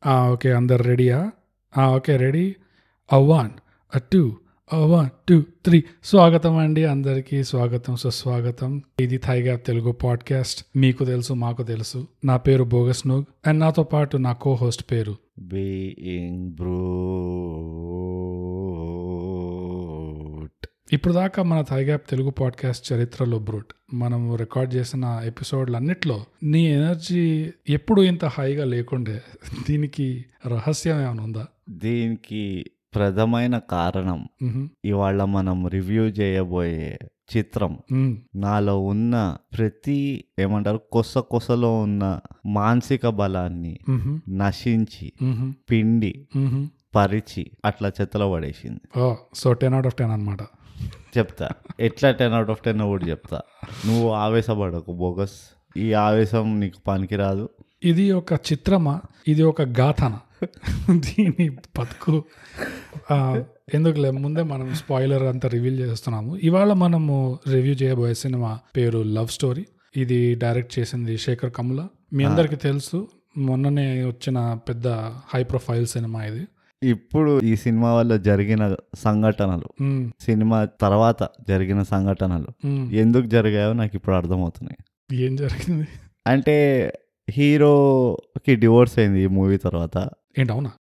Okay, అందరు రెడీయా? Okay, ready. 1 2 1 2 3. స్వాగతం అండి అందరికీ, స్వాగతం సుస్వాగతం. ఇది థై గ్యాప్ తెలుగు పాడ్కాస్ట్. మీకు తెలుసు, మాకు తెలుసు. నా పేరు బోగస్ నూగ్ అండ్ నాతో పాటు నా కో హోస్ట్ పేరు బీయింగ్ బ్రూట్. ఇప్పుడు దాకా మన థై గ్యాప్ తెలుగు పాడ్కాస్ట్ చరిత్రలో బ్రూట్ మనం రికార్డ్ చేసిన ఎపిసోడ్లన్నిట్లో నీ ఎనర్జీ ఎప్పుడు ఇంత హైగా లేకుండే. దీనికి రహస్యం ఏమైనా ఉందా? దీనికి ప్రథమైన కారణం ఇవాళ మనం రివ్యూ చేయబోయే చిత్రం నాలో ఉన్న ప్రతి ఏమంటారు కొసలో ఉన్న మానసిక బలాన్ని నశించి పిండి పరిచి అట్లా చెత్తలో పడేసింది. సో 10/10 అన్నమాట. చెప్తా ఎట్లా 10/10 కూడా చెప్తా. నువ్వు ఆవేశపడకు బోగస్, ఈ ఆవేశం నీకు పనికిరాదు. ఇది ఒక చిత్రమా, ఇది ఒక గాథన? దీని బతుకు ఎందుకులే, ముందే మనం స్పాయిలర్ అంతా రివీల్ చేస్తున్నాము. ఇవాళ మనము రివ్యూ చేయబోయే సినిమా పేరు లవ్ స్టోరీ. ఇది డైరెక్ట్ చేసింది శేఖర్ కమ్ముల. మీ అందరికి తెలుసు, మొన్ననే వచ్చిన పెద్ద హై ప్రొఫైల్ సినిమా ఇది. ఇప్పుడు ఈ సినిమా వల్ల జరిగిన సంఘటనలు, సినిమా తర్వాత జరిగిన సంఘటనలు ఎందుకు జరిగాయో నాకు ఇప్పుడు అర్థమవుతున్నాయి. ఏం జరిగింది అంటే హీరోకి డివోర్స్ అయింది ఈ మూవీ తర్వాత. ఏంటవునా?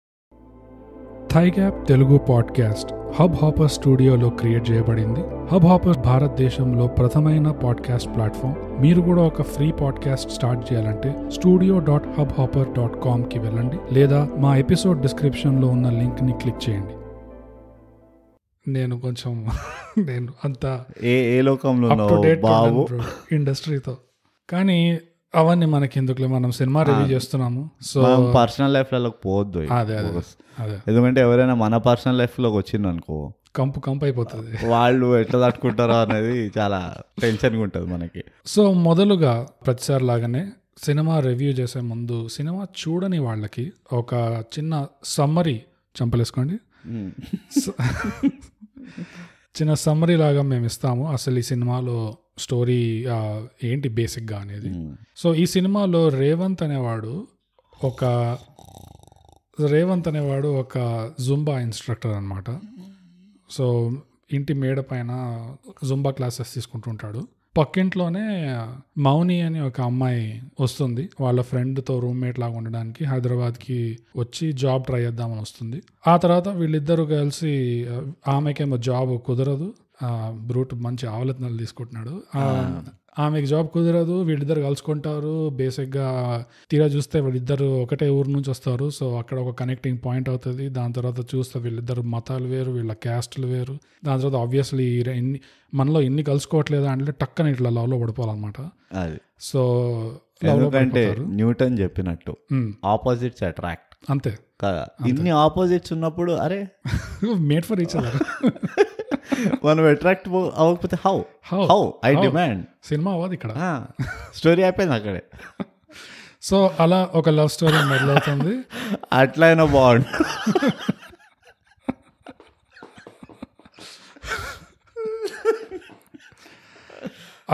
థై gap Telugu podcast Hubhopper స్టూడియోలో క్రియేట్ చేయబడింది. హబ్ హాపర్ భారతదేశంలో ప్రథమైన పాడ్కాస్ట్ ప్లాట్ఫామ్. మీరు కూడా ఒక ఫ్రీ పాడ్కాస్ట్ స్టార్ట్ చేయాలంటే studio.hubhopper.com కి వెళ్ళండి, లేదా మా ఎపిసోడ్ డిస్క్రిప్షన్ లో ఉన్న లింక్ ని క్లిక్ చేయండి. నేను అంత ఏ లోకంలో బాబు ఇండస్ట్రీతో, కానీ అవన్నీ మనకి ఎందుకులే, మనం సినిమా రివ్యూ చేస్తున్నాము. సో పర్సనల్ లైఫ్ లోకి పోవద్దు. అదే ఎందుకంటే ఎవరైనా మన పర్సనల్ లైఫ్ లోకి వచ్చింది అనుకో, కంపు అయిపోతుంది. వాళ్ళు ఎట్లా తట్టుకుంటారో అనేది చాలా టెన్షన్గా ఉంటుంది మనకి. సో మొదలుగా ప్రతిసారి లాగానే సినిమా రివ్యూ చేసే ముందు సినిమా చూడని వాళ్ళకి ఒక చిన్న సమ్మరీ, చంపలేసుకోండి, చిన్న సమ్మరీ లాగా మేము ఇస్తాము. అసలు ఈ సినిమాలో స్టోరీ ఏంటి బేసిక్గా అనేది. సో ఈ సినిమాలో రేవంత్ అనేవాడు ఒక జుంబా ఇన్స్ట్రక్టర్ అనమాట. సో ఇంటి మేడ పైన జుంబా క్లాసెస్ తీసుకుంటుంటాడు. పక్కింట్లోనే మౌని అని ఒక అమ్మాయి వస్తుంది, వాళ్ళ ఫ్రెండ్తో రూమ్మేట్ లాగా ఉండడానికి హైదరాబాద్కి వచ్చి జాబ్ ట్రై చేద్దామని వస్తుంది. ఆ తర్వాత వీళ్ళిద్దరూ కలిసి, ఆమెకేమో జాబ్ కుదరదు, బ్రూట్ మంచి ఆవలతనాలు తీసుకుంటున్నాడు, ఆమెకి జాబ్ కుదరదు, వీళ్ళిద్దరు కలుసుకుంటారు. బేసిక్గా తీరా చూస్తే వీళ్ళిద్దరు ఒకటే ఊరు నుంచి వస్తారు. సో అక్కడ ఒక కనెక్టింగ్ పాయింట్ అవుతుంది. దాని తర్వాత చూస్తే వీళ్ళిద్దరు మతాలు వేరు, వీళ్ళ క్యాస్ట్లు వేరు. దాని తర్వాత ఆబ్వియస్లీ మనలో ఎన్ని కలుసుకోవట్లేదా అంటే టక్కన ఇట్లా లవ్లో పడిపోవాలన్నమాట. సో ఎందుకంటే న్యూటన్ చెప్పినట్టు ఆపోజిట్స్ అట్రాక్ట్, అంతే కదా. ఇన్ని ఆపోజిట్స్ ఉన్నప్పుడు అరే మేడ్ ఫర్ ఈచ్ అదర్. మనం అట్రాక్ట్ అవ్వకపోతే హౌ ఐ డిమాండ్. సినిమా అవ్వదు ఇక్కడ, స్టోరీ అయిపోయింది అక్కడే. సో అలా ఒక లవ్ స్టోరీ మొదలవుతుంది. అట్లయినా బాగుంది.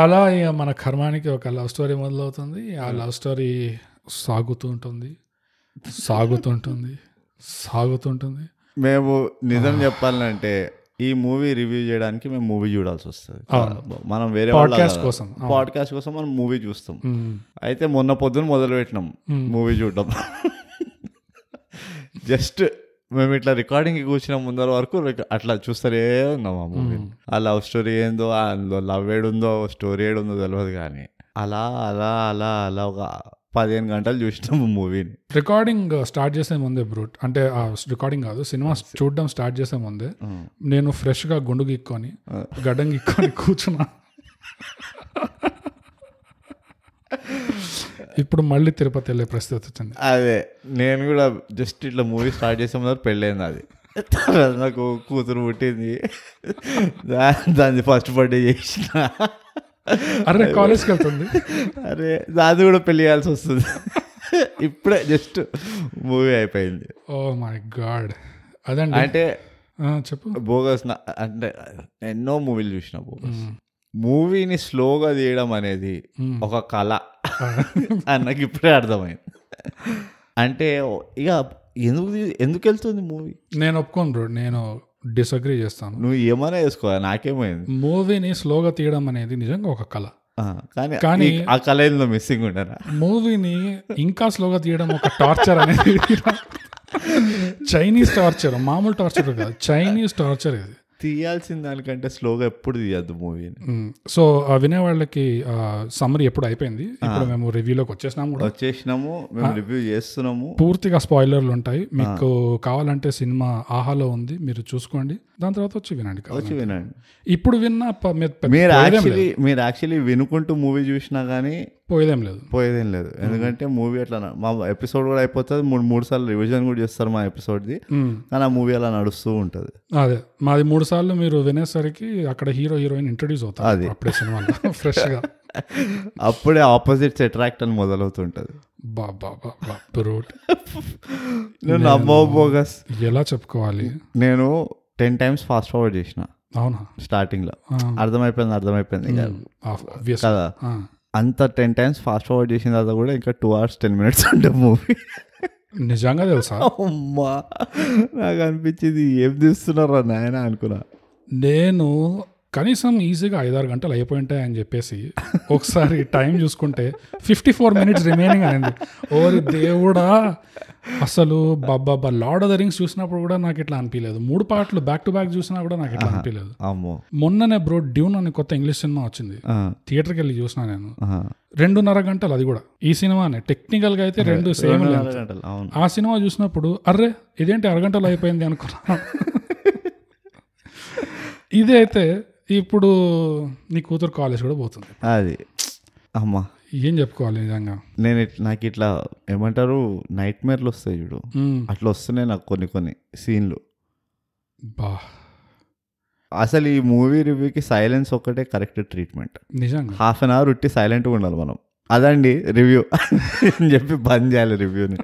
అలా ఇక మన కర్మానికి ఒక లవ్ స్టోరీ మొదలవుతుంది. ఆ లవ్ స్టోరీ సాగుతుంటుంది. మేము నిజం చెప్పాలంటే ఈ మూవీ రివ్యూ చేయడానికి మేము మూవీ చూడాల్సి వస్తుంది. మనం వేరే పాడ్కాస్ట్ కోసం మనం మూవీ చూస్తాం. అయితే మొన్న పొద్దున మొదలు పెట్టినాం మూవీ చూడడం. జస్ట్ మేము ఇట్లా రికార్డింగ్ కూర్చున్న ముందర వరకు అట్లా చూస్తూనే ఉన్నాం ఆ మూవీ. ఆ లవ్ స్టోరీ ఏందో, అందులో లవ్ ఏడుందో స్టోరీ ఏడుందో తెలియదు, కానీ అలా అలా అలా అలా ఒక 15 గంటలు చూసినాము మూవీని. రికార్డింగ్ స్టార్ట్ చేసే ముందే బ్రూట్, అంటే రికార్డింగ్ కాదు, సినిమా చూడడం స్టార్ట్ చేసే ముందే నేను ఫ్రెష్గా గుండు గిక్కొని గడ్డం గిక్కొని కూర్చున్నా. ఇప్పుడు మళ్ళీ తిరుపతి వెళ్ళే పరిస్థితి వచ్చింది. అదే నేను కూడా జస్ట్ ఇట్లా మూవీ స్టార్ట్ చేసే ముందు పెళ్ళైంది. అది నాకు కూతురు పుట్టింది, దాన్ని ఫస్ట్ బర్త్డే చేసిన. అరే కాలేజ్కి వెళ్తుంది, అరే దాన్ని కూడా పెళ్లి చేయాల్సి వస్తుంది. ఇప్పుడే జస్ట్ మూవీ అయిపోయింది. Oh my God. అదండి, అంటే చెప్పు. బోగస్ అంటే ఎన్నో మూవీలు చూసిన బోగస్. మూవీని స్లోగా తీయడం అనేది ఒక కళ అన్నకి ఇప్పుడే అర్థమైంది. అంటే ఇక ఎందుకు వెళ్తుంది మూవీ? నేను ఒప్పుకోను బ్రో, నేను డిసగ్రీ చేస్తాను. నువ్వు ఏమైనా వేసుకోవాలి, నాకేమైంది. మూవీని స్లోగా తీయడం అనేది నిజంగా ఒక కళ, కానీ ఆ కళ ఏందో మిస్సింగ్ ఉండరా? మూవీని ఇంకా స్లోగా తీయడం ఒక టార్చర్ అనేది. చైనీస్ టార్చర్, మామూలు టార్చర్ కాదు, చైనీస్ టార్చర్ ఇది. తీయాల్సిన దానికంటే స్లోగా ఎప్పుడు తీయద్దు మూవీని. సో వినేవాళ్ళకి సమ్మరీ ఎప్పుడు అయిపోయింది, ఇప్పుడు మేము రివ్యూలోకి వచ్చేసినాము, మేము రివ్యూ చేస్తున్నాము. పూర్తిగా స్పాయిలర్లు ఉంటాయి. మీకు కావాలంటే సినిమా ఆహాలో ఉంది, మీరు చూసుకోండి, దాని తర్వాత వచ్చి వినండి. ఇప్పుడు విన్నా మీరు యాక్చువల్లీ వినుకుంటూ మూవీ చూసినా కానీ పోయేదేం లేదు. ఎందుకంటే మూవీ అట్లా మా ఎపిసోడ్ కూడా అయిపోతుంది, 3 సార్లు రివిజన్ కూడా చేస్తారు మా ఎపిసోడ్ది, కానీ ఆ మూవీ అలా నడుస్తూ ఉంటుంది. అదే మాది 3 సార్లు మీరు వినేసరికి అక్కడ హీరో హీరోయిన్ ఇంట్రడ్యూస్ అవుతారు, అది అప్పుడే సినిమాలో ఫ్రెష్ గా, అప్పుడే ఆపోజిట్స్ అట్రాక్ట్ అని మొదలవుతుంటది. బోగస్ ఎలా చెప్పుకోవాలి, నేను 10 times ఫాస్ట్ ఫార్వర్డ్ చేసిన. అవునా? స్టార్టింగ్ లో అర్థమైపోయింది కదా. అంత 10 times ఫాస్ట్ ఫార్వర్డ్ చేసిన తర్వాత కూడా ఇంకా 2 hours 10 minutes ఉండే మూవీ. నిజంగా తెలుసా? అమ్మా, నాకు అనిపించింది ఏం తీస్తున్నారా నాయన అనుకున్నా. నేను కనీసం ఈజీగా 5-6 గంటలు అయిపోయి ఉంటాయి అని చెప్పేసి ఒకసారి టైం చూసుకుంటే 54 minutes రిమైనింగ్ అనేది. ఓరి దేవుడా, అసలు బాబా లార్డ్ ఆఫ్ ద రింగ్స్ చూసినప్పుడు కూడా నాకు ఇట్లా అనిపించలేదు. 3 పార్ట్లు బ్యాక్ టు బ్యాక్ చూసినా కూడా నాకు ఇట్లా అనిపించలేదు. మొన్ననే బ్రో డ్యూన్ అని కొత్త ఇంగ్లీష్ సినిమా వచ్చింది, థియేటర్కి వెళ్ళి చూసినా నేను. 2.5 గంటలు, అది కూడా ఈ సినిమానే. టెక్నికల్ గా అయితే 2 సేమ్. ఆ సినిమా చూసినప్పుడు అర్రే ఇదేంటి 6 గంటలు అయిపోయింది అనుకున్నా. ఇదే అయితే ఇప్పుడు నీ కూతురు కాలేజ్ కూడా పోతుంది. అది అమ్మా ఏం చెప్పుకోవాలి నిజంగా. నాకు ఇట్లా ఏమంటారు, నైట్ మేర్లు వస్తాయి చూడు, అట్లా వస్తున్నాయి నాకు కొన్ని సీన్లు. అసలు ఈ మూవీ రివ్యూకి సైలెన్స్ ఒక్కటే కరెక్ట్ ట్రీట్మెంట్. నిజంగా 1/2 hour ఉట్టి సైలెంట్గా ఉండాలి మనం. అదండి రివ్యూ అని చెప్పి బంద్ చేయాలి రివ్యూని.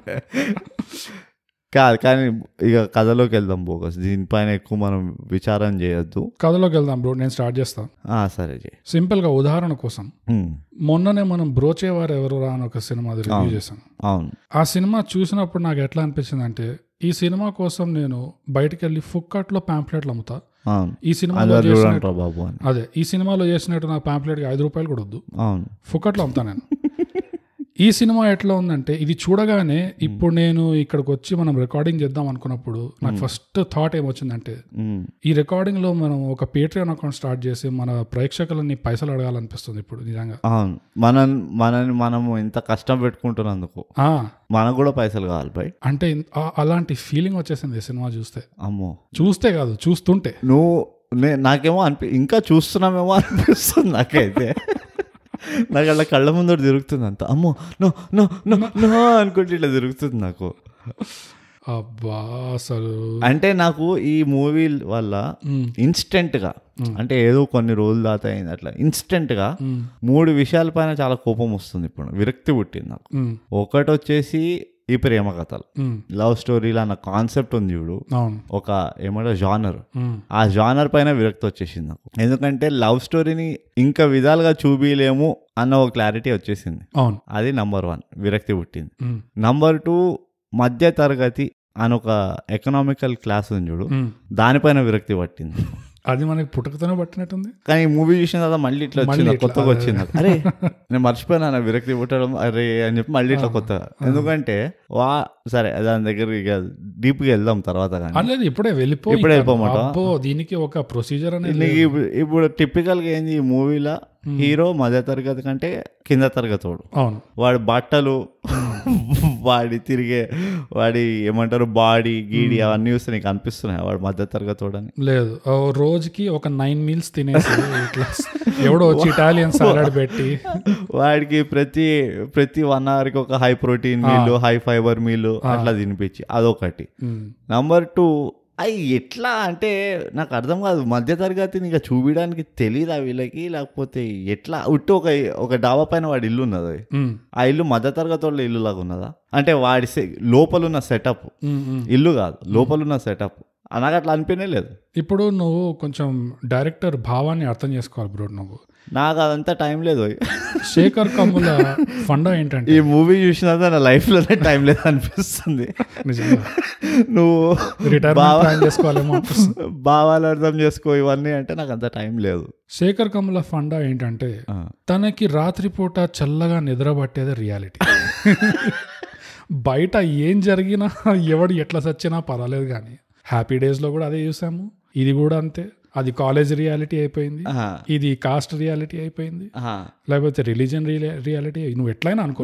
కాదు, కానీ ఇక కథలోకి వెళ్దాం బోగస్. దీనిపైన ఎక్కువ మనం విచారం చేయొద్దు, కథలోకి వెళ్దాం బ్రో. నేను స్టార్ట్ చేస్తాను. సరే, సింపుల్ గా ఉదాహరణ కోసం మొన్ననే మనం బ్రోచేవారు ఎవరు రా అని ఒక సినిమా రివ్యూ చేశాను. అవును, ఆ సినిమా చూసినప్పుడు నాకు ఎట్లా అనిపించింది అంటే, ఈ సినిమా కోసం నేను బయటకు వెళ్ళి ఫుక్కట్లో ప్యాంప్లెట్లు అమ్ముతా. ఈ సినిమాలో అదే ఈ సినిమాలో చేసినట్టు నాకు ప్యాంప్లెట్ 5 రూపాయలు కూడా వద్దు, ఫుక్కట్లో అమ్ముతా నేను. ఈ సినిమా ఎట్లా ఉందంటే, ఇది చూడగానే ఇప్పుడు నేను ఇక్కడికి వచ్చి మనం రికార్డింగ్ చేద్దాం అనుకున్నప్పుడు నాకు ఫస్ట్ థాట్ ఏమొచ్చిందంటే, ఈ రికార్డింగ్ లో మనం ఒక పేట్రియన్ అకౌంట్ స్టార్ట్ చేసి మన ప్రేక్షకులని పైసలు అడగాలనిపిస్తుంది ఇప్పుడు నిజంగా. మనము ఇంత కష్టం పెట్టుకుంటున్నందుకు మనకు కూడా పైసలు కావాలి బై అంటే అలాంటి ఫీలింగ్ వచ్చేసింది సినిమా చూస్తే. అమ్మో, చూస్తే కాదు చూస్తుంటే నాకేమో ఇంకా చూస్తున్నామేమో అనిపిస్తుంది నాకైతే. నాకు అలా కళ్ళ ముందు తిరుగుతుంది అంత. అమ్మో నో నో నో నో అనుకుంటే ఇట్లా తిరుగుతుంది నాకు. అబ్బా, అసలు అంటే నాకు ఈ మూవీ వల్ల ఇన్స్టెంట్ గా, అంటే ఏదో కొన్ని రోజులు దాకా అయింది, అట్లా ఇన్స్టెంట్ గా 3 విషయాల పైన చాలా కోపం వస్తుంది. ఇప్పుడు విరక్తి పుట్టింది నాకు. ఒకటి వచ్చేసి ఈ ప్రేమ కథలు, లవ్ స్టోరీలు అన్న కాన్సెప్ట్ ఉంది చూడు, ఒక ఏమంటారు జానర్, ఆ జానర్ పైన విరక్తి వచ్చేసింది నాకు. ఎందుకంటే లవ్ స్టోరీని ఇంకా విధాలుగా చూపిలేము అన్న ఒక క్లారిటీ వచ్చేసింది. అది నంబర్ 1 విరక్తి పుట్టింది. నంబర్ 2 మధ్య తరగతి అని ఒక ఎకనామికల్ క్లాస్ ఉంది చూడు, దానిపైన విరక్తి పట్టింది. అది మనకి పుట్టకతోనే పట్టినట్టుంది. కానీ మూవీ చూసిన తర్వాత మళ్ళీ ఇట్లా వచ్చింది, కొత్తగా వచ్చింది. అరే నేను మర్చిపోయినా విరక్తి పుట్టడం అరే అని చెప్పి మళ్ళీ ఇట్లా కొత్తగా. ఎందుకంటే సరే దాని దగ్గర ఇక డీప్ గా వెళ్దాం తర్వాత. కానీ ఇప్పుడే వెళ్ళిపోమాట, దీనికి ఒక ప్రొసీజర్ అనేది. ఇప్పుడు టిపికల్ గా ఏంది ఈ మూవీలో, హీరో మధ్య తరగతి కంటే కింద తరగతోడు. అవును, వాడి బట్టలు, వాడి తిరిగే, వాడి ఏమంటారు బాడీ గీడి అవన్నీ చూస్తే నీకు అనిపిస్తున్నాయి వాడు మధ్య తరగతోడని. లేదు, రోజుకి ఒక 9 meals తినేసి ఎవడో వచ్చి ఇటాలియన్ సాలడ్ పెట్టి వాడికి ప్రతి 1 hour కి ఒక high protein meal, high fibre meal అట్లా తినిపించి అదొకటి. నంబర్ 2 ఎట్లా అంటే నాకు అర్థం కాదు, మధ్య తరగతిని ఇక చూపించడానికి తెలియదా వీళ్ళకి, లేకపోతే ఎట్లా ఉట్టి ఒక డాబా పైన వాడి ఇల్లు ఉన్నది, ఆ ఇల్లు మధ్య తరగతి వాళ్ళ ఇల్లు లాగా ఉన్నదా? అంటే వాడి లోపలున్న సెటప్, ఇల్లు కాదు లోపలున్న సెటప్, నాకు అట్లా అనిపించే లేదు. ఇప్పుడు నువ్వు కొంచెం డైరెక్టర్ భావాన్ని అర్థం చేసుకోవాలి బ్రో. నువ్వు నాకు అదంతా టైం లేదు. శేఖర్ కమ్ముల ఫండా ఏంటంటే ఈ మూవీ చూసినంత నా లైఫ్లోనే టైం లేదు అనిపిస్తుంది. నిజంగా నువ్వు రిటైర్మెంట్ ప్లాన్ చేసుకోవాలేమో. భావాలు అర్థం చేసుకో ఇవన్నీ అంటే నాకు అంత టైం లేదు. శేఖర్ కమ్ముల ఫండా ఏంటంటే తనకి రాత్రిపూట చల్లగా నిద్ర పట్టేదే రియాలిటీ. బయట ఏం జరిగినా ఎవడు ఎట్లా సచ్చినా పర్వాలేదు, కానీ హ్యాపీ డేస్లో కూడా అదే చూసాము. ఇది కూడా అంతే. అది కాలేజ్ రియాలిటీ అయిపోయింది, ఇది కాస్ట్ రియాలిటీ అయిపోయింది, లేకపోతే రిలీజియన్ రియాలిటీ. నువ్వు ఎట్లయినా అనుకో,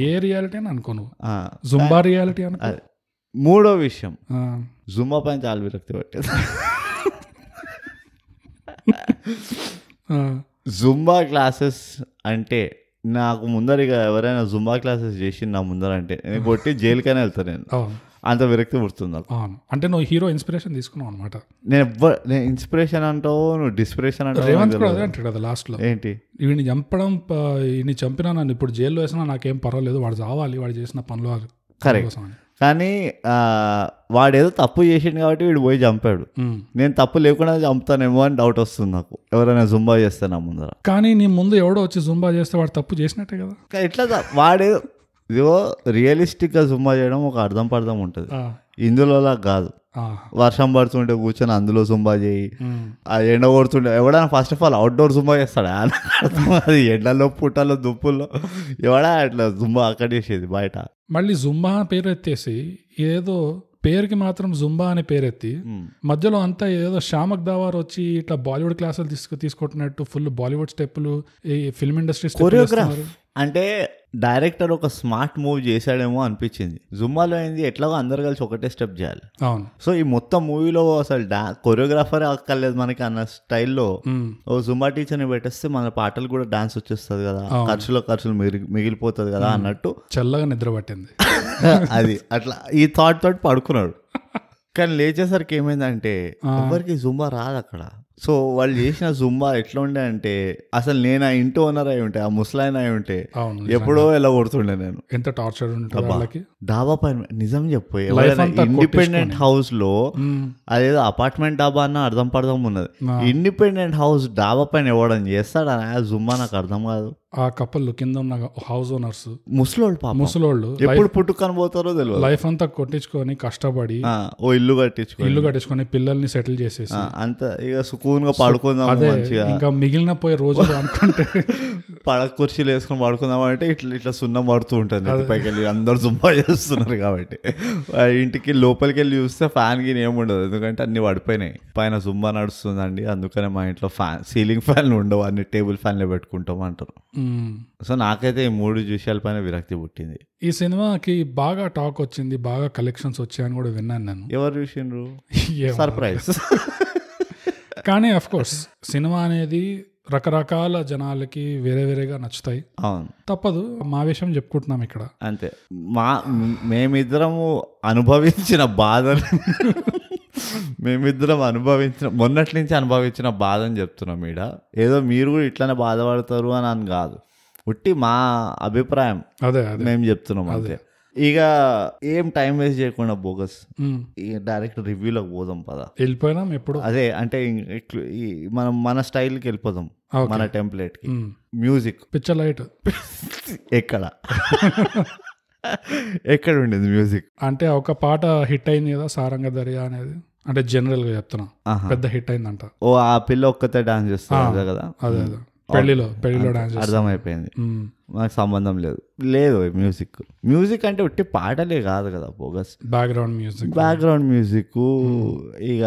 ఏ రియాలిటీ అని అనుకో, నువ్వు జుంబా రియాలిటీ అనుకో. మూడో విషయం, జుంబా పైన చాలా విరక్తి పట్టేది. జుంబా క్లాసెస్ అంటే నాకు ముందరిగా ఎవరైనా జుంబా క్లాసెస్ చేసి నా ముందరంటే నేను కొట్టి జైలుకైనా వెళ్తాను. నేను అంత విరక్తి పుడుతుంది. అంటే నువ్వు హీరో ఇన్స్పిరేషన్ తీసుకున్నావు అనమాట. నేను ఇన్స్పిరేషన్ అంటావు, నువ్వు డిస్పిరేషన్ అంటావు. రేవంత్ కూడా అదే అంటాడు కదా లాస్ట్ లో, ఏంటి వీడిని చంపడం, వీడిని చంపినా నన్ను ఇప్పుడు జైల్లో వేసినా నాకేం పర్వాలేదు, వాడు చావాలి, వాడు చేసిన పనులు. కరెక్ట్. కానీ వాడేదో తప్పు చేసిండు కాబట్టి వీడు పోయి చంపాడు. నేను తప్పు లేకుండా చంపుతానేమో అని డౌట్ వస్తుంది నాకు, ఎవరైనా జుంబా చేస్తే నా ముందర. కానీ నీ ముందు ఎవడో వచ్చి జుంబా చేస్తే వాడు తప్పు చేసినట్టే కదా. ఎట్లా వాడేదో ఇదిగో రియలిస్టిక్గా జుంబా చేయడం ఒక అర్థం పర్థం ఉంటుంది, ఇందులోలా కాదు. వర్షం పడుతుంటే కూర్చొని అందులో జుంబా చేయి, ఆ ఎండ కొడుతుంటే ఎవడైనా first of all outdoor Zumba చేస్తాడు. అది ఎండలో పుట్టలో దుప్పుల్లో ఎవడా అట్లా జుంబా అక్కడ చేసేది బయట. మళ్ళీ జుంబా పేరు ఎత్తేసి ఏదో పేరుకి మాత్రం జుంబా అనే పేరెత్తి మధ్యలో అంతా ఏదో షామక్ దావార్ వచ్చి ఇట్లా బాలీవుడ్ క్లాసులు తీసుకుంటున్నట్టు ఫుల్ బాలీవుడ్ స్టెప్పులు, ఈ ఫిల్మ్ ఇండస్ట్రీ కొరియోగ్రాఫ్. అంటే డైరెక్టర్ ఒక స్మార్ట్ మూవ్ చేశాడేమో అనిపించింది. జుంబాలో అయింది ఎట్లాగో అందరు కలిసి ఒకటే స్టెప్ చేయాలి. అవును. సో ఈ మొత్తం మూవీలో అసలు కొరియోగ్రాఫర్ అక్కర్లేదు మనకి అన్న స్టైల్లో ఓ జుంబా టీచర్ని పెట్టేస్తే మన పాటలు కూడా డాన్స్ వచ్చేస్తుంది కదా, ఖర్చులు మిగిలిపోతుంది కదా అన్నట్టు చల్లగా నిద్ర పట్టింది. అది అట్లా ఈ థాట్ తోటి పడుకున్నాడు. కానీ లేచేసరికి ఏమైందంటే ఎవరికి జుంబా రాదు అక్కడ. సో వాళ్ళు చేసిన జుంబా ఎట్లా ఉండే అంటే అసలు నేను ఆ ఇంటి ఓనర్ అయి ఉంటే, ఆ ముసలాయన అయి ఉంటే ఎప్పుడో ఎలా కొడుతుండే నేను. ఎంత టార్చర్ ఉంటుంది డాబా పైన. నిజం చెప్పు, ఇండిపెండెంట్ హౌస్ లో అదేదో అపార్ట్మెంట్ డాబా అన్న అర్థం పర్థం ఉన్నది, ఇండిపెండెంట్ హౌస్ డాబా పైన ఇవ్వడం చేస్తాడా జుంబా? నాకు అర్థం కాదు. ఆ కపుల్ కింద ఉన్న హౌస్ ఓనర్స్ ముసలోళ్ళు ఎప్పుడు పుట్టుకొని పోతారో తెలియదు. లైఫ్ అంతా కొట్టించుకొని కష్టపడి ఓ ఇల్లు కట్టించుకొని పిల్లల్ని సెటిల్ చేసేసి అంత ఇక సుకూన్గా పడుకుందాం మంచిగా, ఇంకా మిగిలిన పోయే రోజులు అనుకుంటే పడక కుర్చీలు వేసుకొని పడుకుందాం అంటే ఇట్లా సున్నం పడుతూ ఉంటుంది పైకి వెళ్ళి. అందరు జుంబా చేస్తున్నారు కాబట్టి ఇంటికి లోపలికి వెళ్ళి చూస్తే ఫ్యాన్ కి ఏముండదు, ఎందుకంటే అన్ని పడిపోయినాయి. పైన జుంబా నడుస్తుందండి, అందుకనే మా ఇంట్లో సీలింగ్ ఫ్యాన్లు ఉండవు, అన్ని టేబుల్ ఫ్యాన్లే పెట్టుకుంటాం అంటారు. సో నాకైతే ఈ 3 విషయాల పైన విరక్తి పుట్టింది. ఈ సినిమాకి బాగా టాక్ వచ్చింది, బాగా కలెక్షన్స్ వచ్చాయని కూడా విన్నాను నేను. ఎవరు చూసిండ్రు? సర్ప్రైజ్. కానీ అఫ్ కోర్స్ సినిమా అనేది రకరకాల జనాలకి వేరే వేరేగా నచ్చుతాయి. అవును, తప్పదు. మా విషయం చెప్పుకుంటున్నాం ఇక్కడ అంతే. మేమిద్దరము అనుభవించిన బాధని మొన్నటి నుంచి అనుభవించిన బాధని చెప్తున్నాం ఈడ. ఏదో మీరు కూడా ఇట్లానే బాధపడతారు అని కాదు, ఉట్టి మా అభిప్రాయం అదే మేము చెప్తున్నాం అంతే. ఇక ఏం టైం వేస్ట్ చేయకుండా బోగస్ డైరెక్ట్ రివ్యూలోకి పోదాం పదా. వెళ్ళిపోయినాం ఎప్పుడు. అదే అంటే మనం మన స్టైల్కి వెళ్ళిపోదాం, మన టెంప్లెట్ కి. మ్యూజిక్ పిక్చర్ లైట్ ఎక్కడ ఉండేది మ్యూజిక్? అంటే ఒక పాట హిట్ అయింది కదా, సారంగ దర్యా అనేది. అంటే జనరల్ గా చెప్తున్నా, పెద్ద హిట్ అయిందంట. ఓ ఆ పిల్ల ఒక్కతే డాన్స్ చేస్తుంది కదా. అదే పెళ్లిలో డాన్స్. అర్థమైపోయింది, మనకు సంబంధం లేదు. మ్యూజిక్ అంటే ఉట్టి పాటలే కాదు కదా బోగస్. బ్యాక్గ్రౌండ్ మ్యూజిక్ ఇక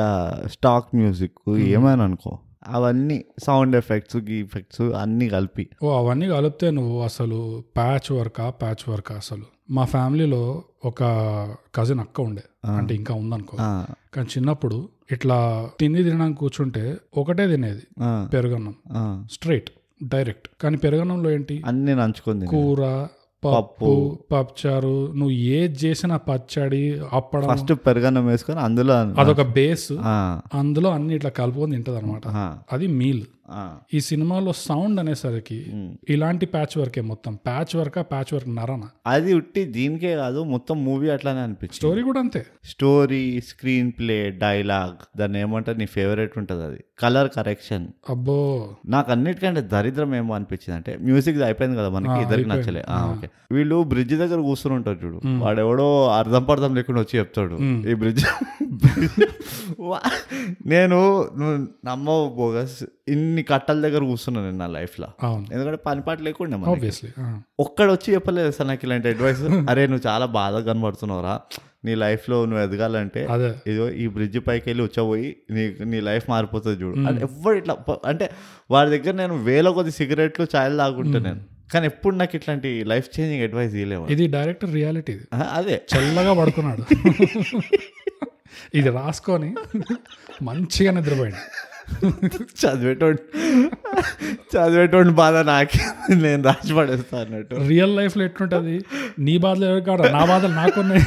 స్టాక్ మ్యూజిక్ ఏమైనా అనుకో, అవన్నీ సౌండ్ ఎఫెక్ట్స్ అన్ని కలిపి. అవన్నీ కలిపితే నువ్వు అసలు ప్యాచ్ వర్క్ అసలు. మా ఫ్యామిలీలో ఒక కజిన్ అక్క ఉండే, అంటే ఇంకా ఉందనుకో, కానీ చిన్నప్పుడు ఇట్లా తినడానికి కూర్చుంటే ఒకటే తినేది, పెరుగన్నం స్ట్రైట్ డైరెక్ట్. కానీ పెరుగన్నంలో ఏంటి అన్ని నంచుకుంది, కూర, పప్పు, పప్పుచారు, నువ్వు ఏది చేసినా పచ్చడి, అప్పడం, ఫస్ట్ పెరుగన్నం వేసుకొని అందులో అదొక బేస్, అందులో అన్ని ఇట్లా కలుపుకొని తింటది అనమాట. అది మీల్. ఈ సినిమాలో సౌండ్ అనేసరికి ఇలాంటి ప్యాచ్ వర్కే, మొత్తం ప్యాచ్ వర్క్ నరన. అది ఉట్టి దీనికే కాదు, మొత్తం మూవీ అట్లానే అనిపించింది. స్టోరీ కూడా అంతే, స్టోరీ, స్క్రీన్ ప్లే, డైలాగ్, దాన్ని ఏమంటారు, నీ ఫేవరెట్ ఉంటుంది అది, కలర్ కరెక్షన్. అబ్బో నాకు అన్నిటికంటే దరిద్రం ఏమో అనిపించింది అంటే, మ్యూజిక్ అయిపోయింది కదా మనకి, ఇద్దరికి నచ్చలే. ఓకే, వీళ్ళు బ్రిడ్జ్ దగ్గర కూర్చుని ఉంటారు చూడు, వాడెవడో అర్థం పర్థం లేకుండా వచ్చి చెప్తాడు ఈ బ్రిడ్జ్. నేను నమ్మవు బోగస్, ఇన్ని కట్టల దగ్గర కూర్చున్నాను నేను నా లైఫ్ లో, ఎందుకంటే పని పాట లేకుండా ఒక్కడ వచ్చి చెప్పలేదు సార్ నాకు ఇలాంటి అడ్వైస్. అరే నువ్వు చాలా బాధగా కనబడుతున్నావురా, నీ లైఫ్ లో నువ్వు ఎదగాలంటే ఇదో ఈ బ్రిడ్జ్ పైకి వెళ్ళి వచ్చాపోయి నీ లైఫ్ మారిపోతుంది చూడు. అంటే ఎవ్వరు ఇట్లా, అంటే వాడి దగ్గర నేను వేల కొద్ది సిగరెట్లు ఛాయలు తాగుంటా నేను, కానీ ఎప్పుడు నాకు ఇట్లాంటి లైఫ్ చేంజింగ్ అడ్వైస్ ఇవ్వలేవు. ఇది డైరెక్టర్ రియాలిటీ, అదే చల్లగా పడుకున్నాడు, ఇది రాసుకొని మంచిగా నిద్రపోయాడు. చదివేటోండి బాధ నాకే, నేను రాసి పడేస్తా అన్నట్టు. రియల్ లైఫ్ లో ఎట్లుంటది, నీ బాధలు ఎవరు కాదు, నా బాధలు నాకున్నాయి,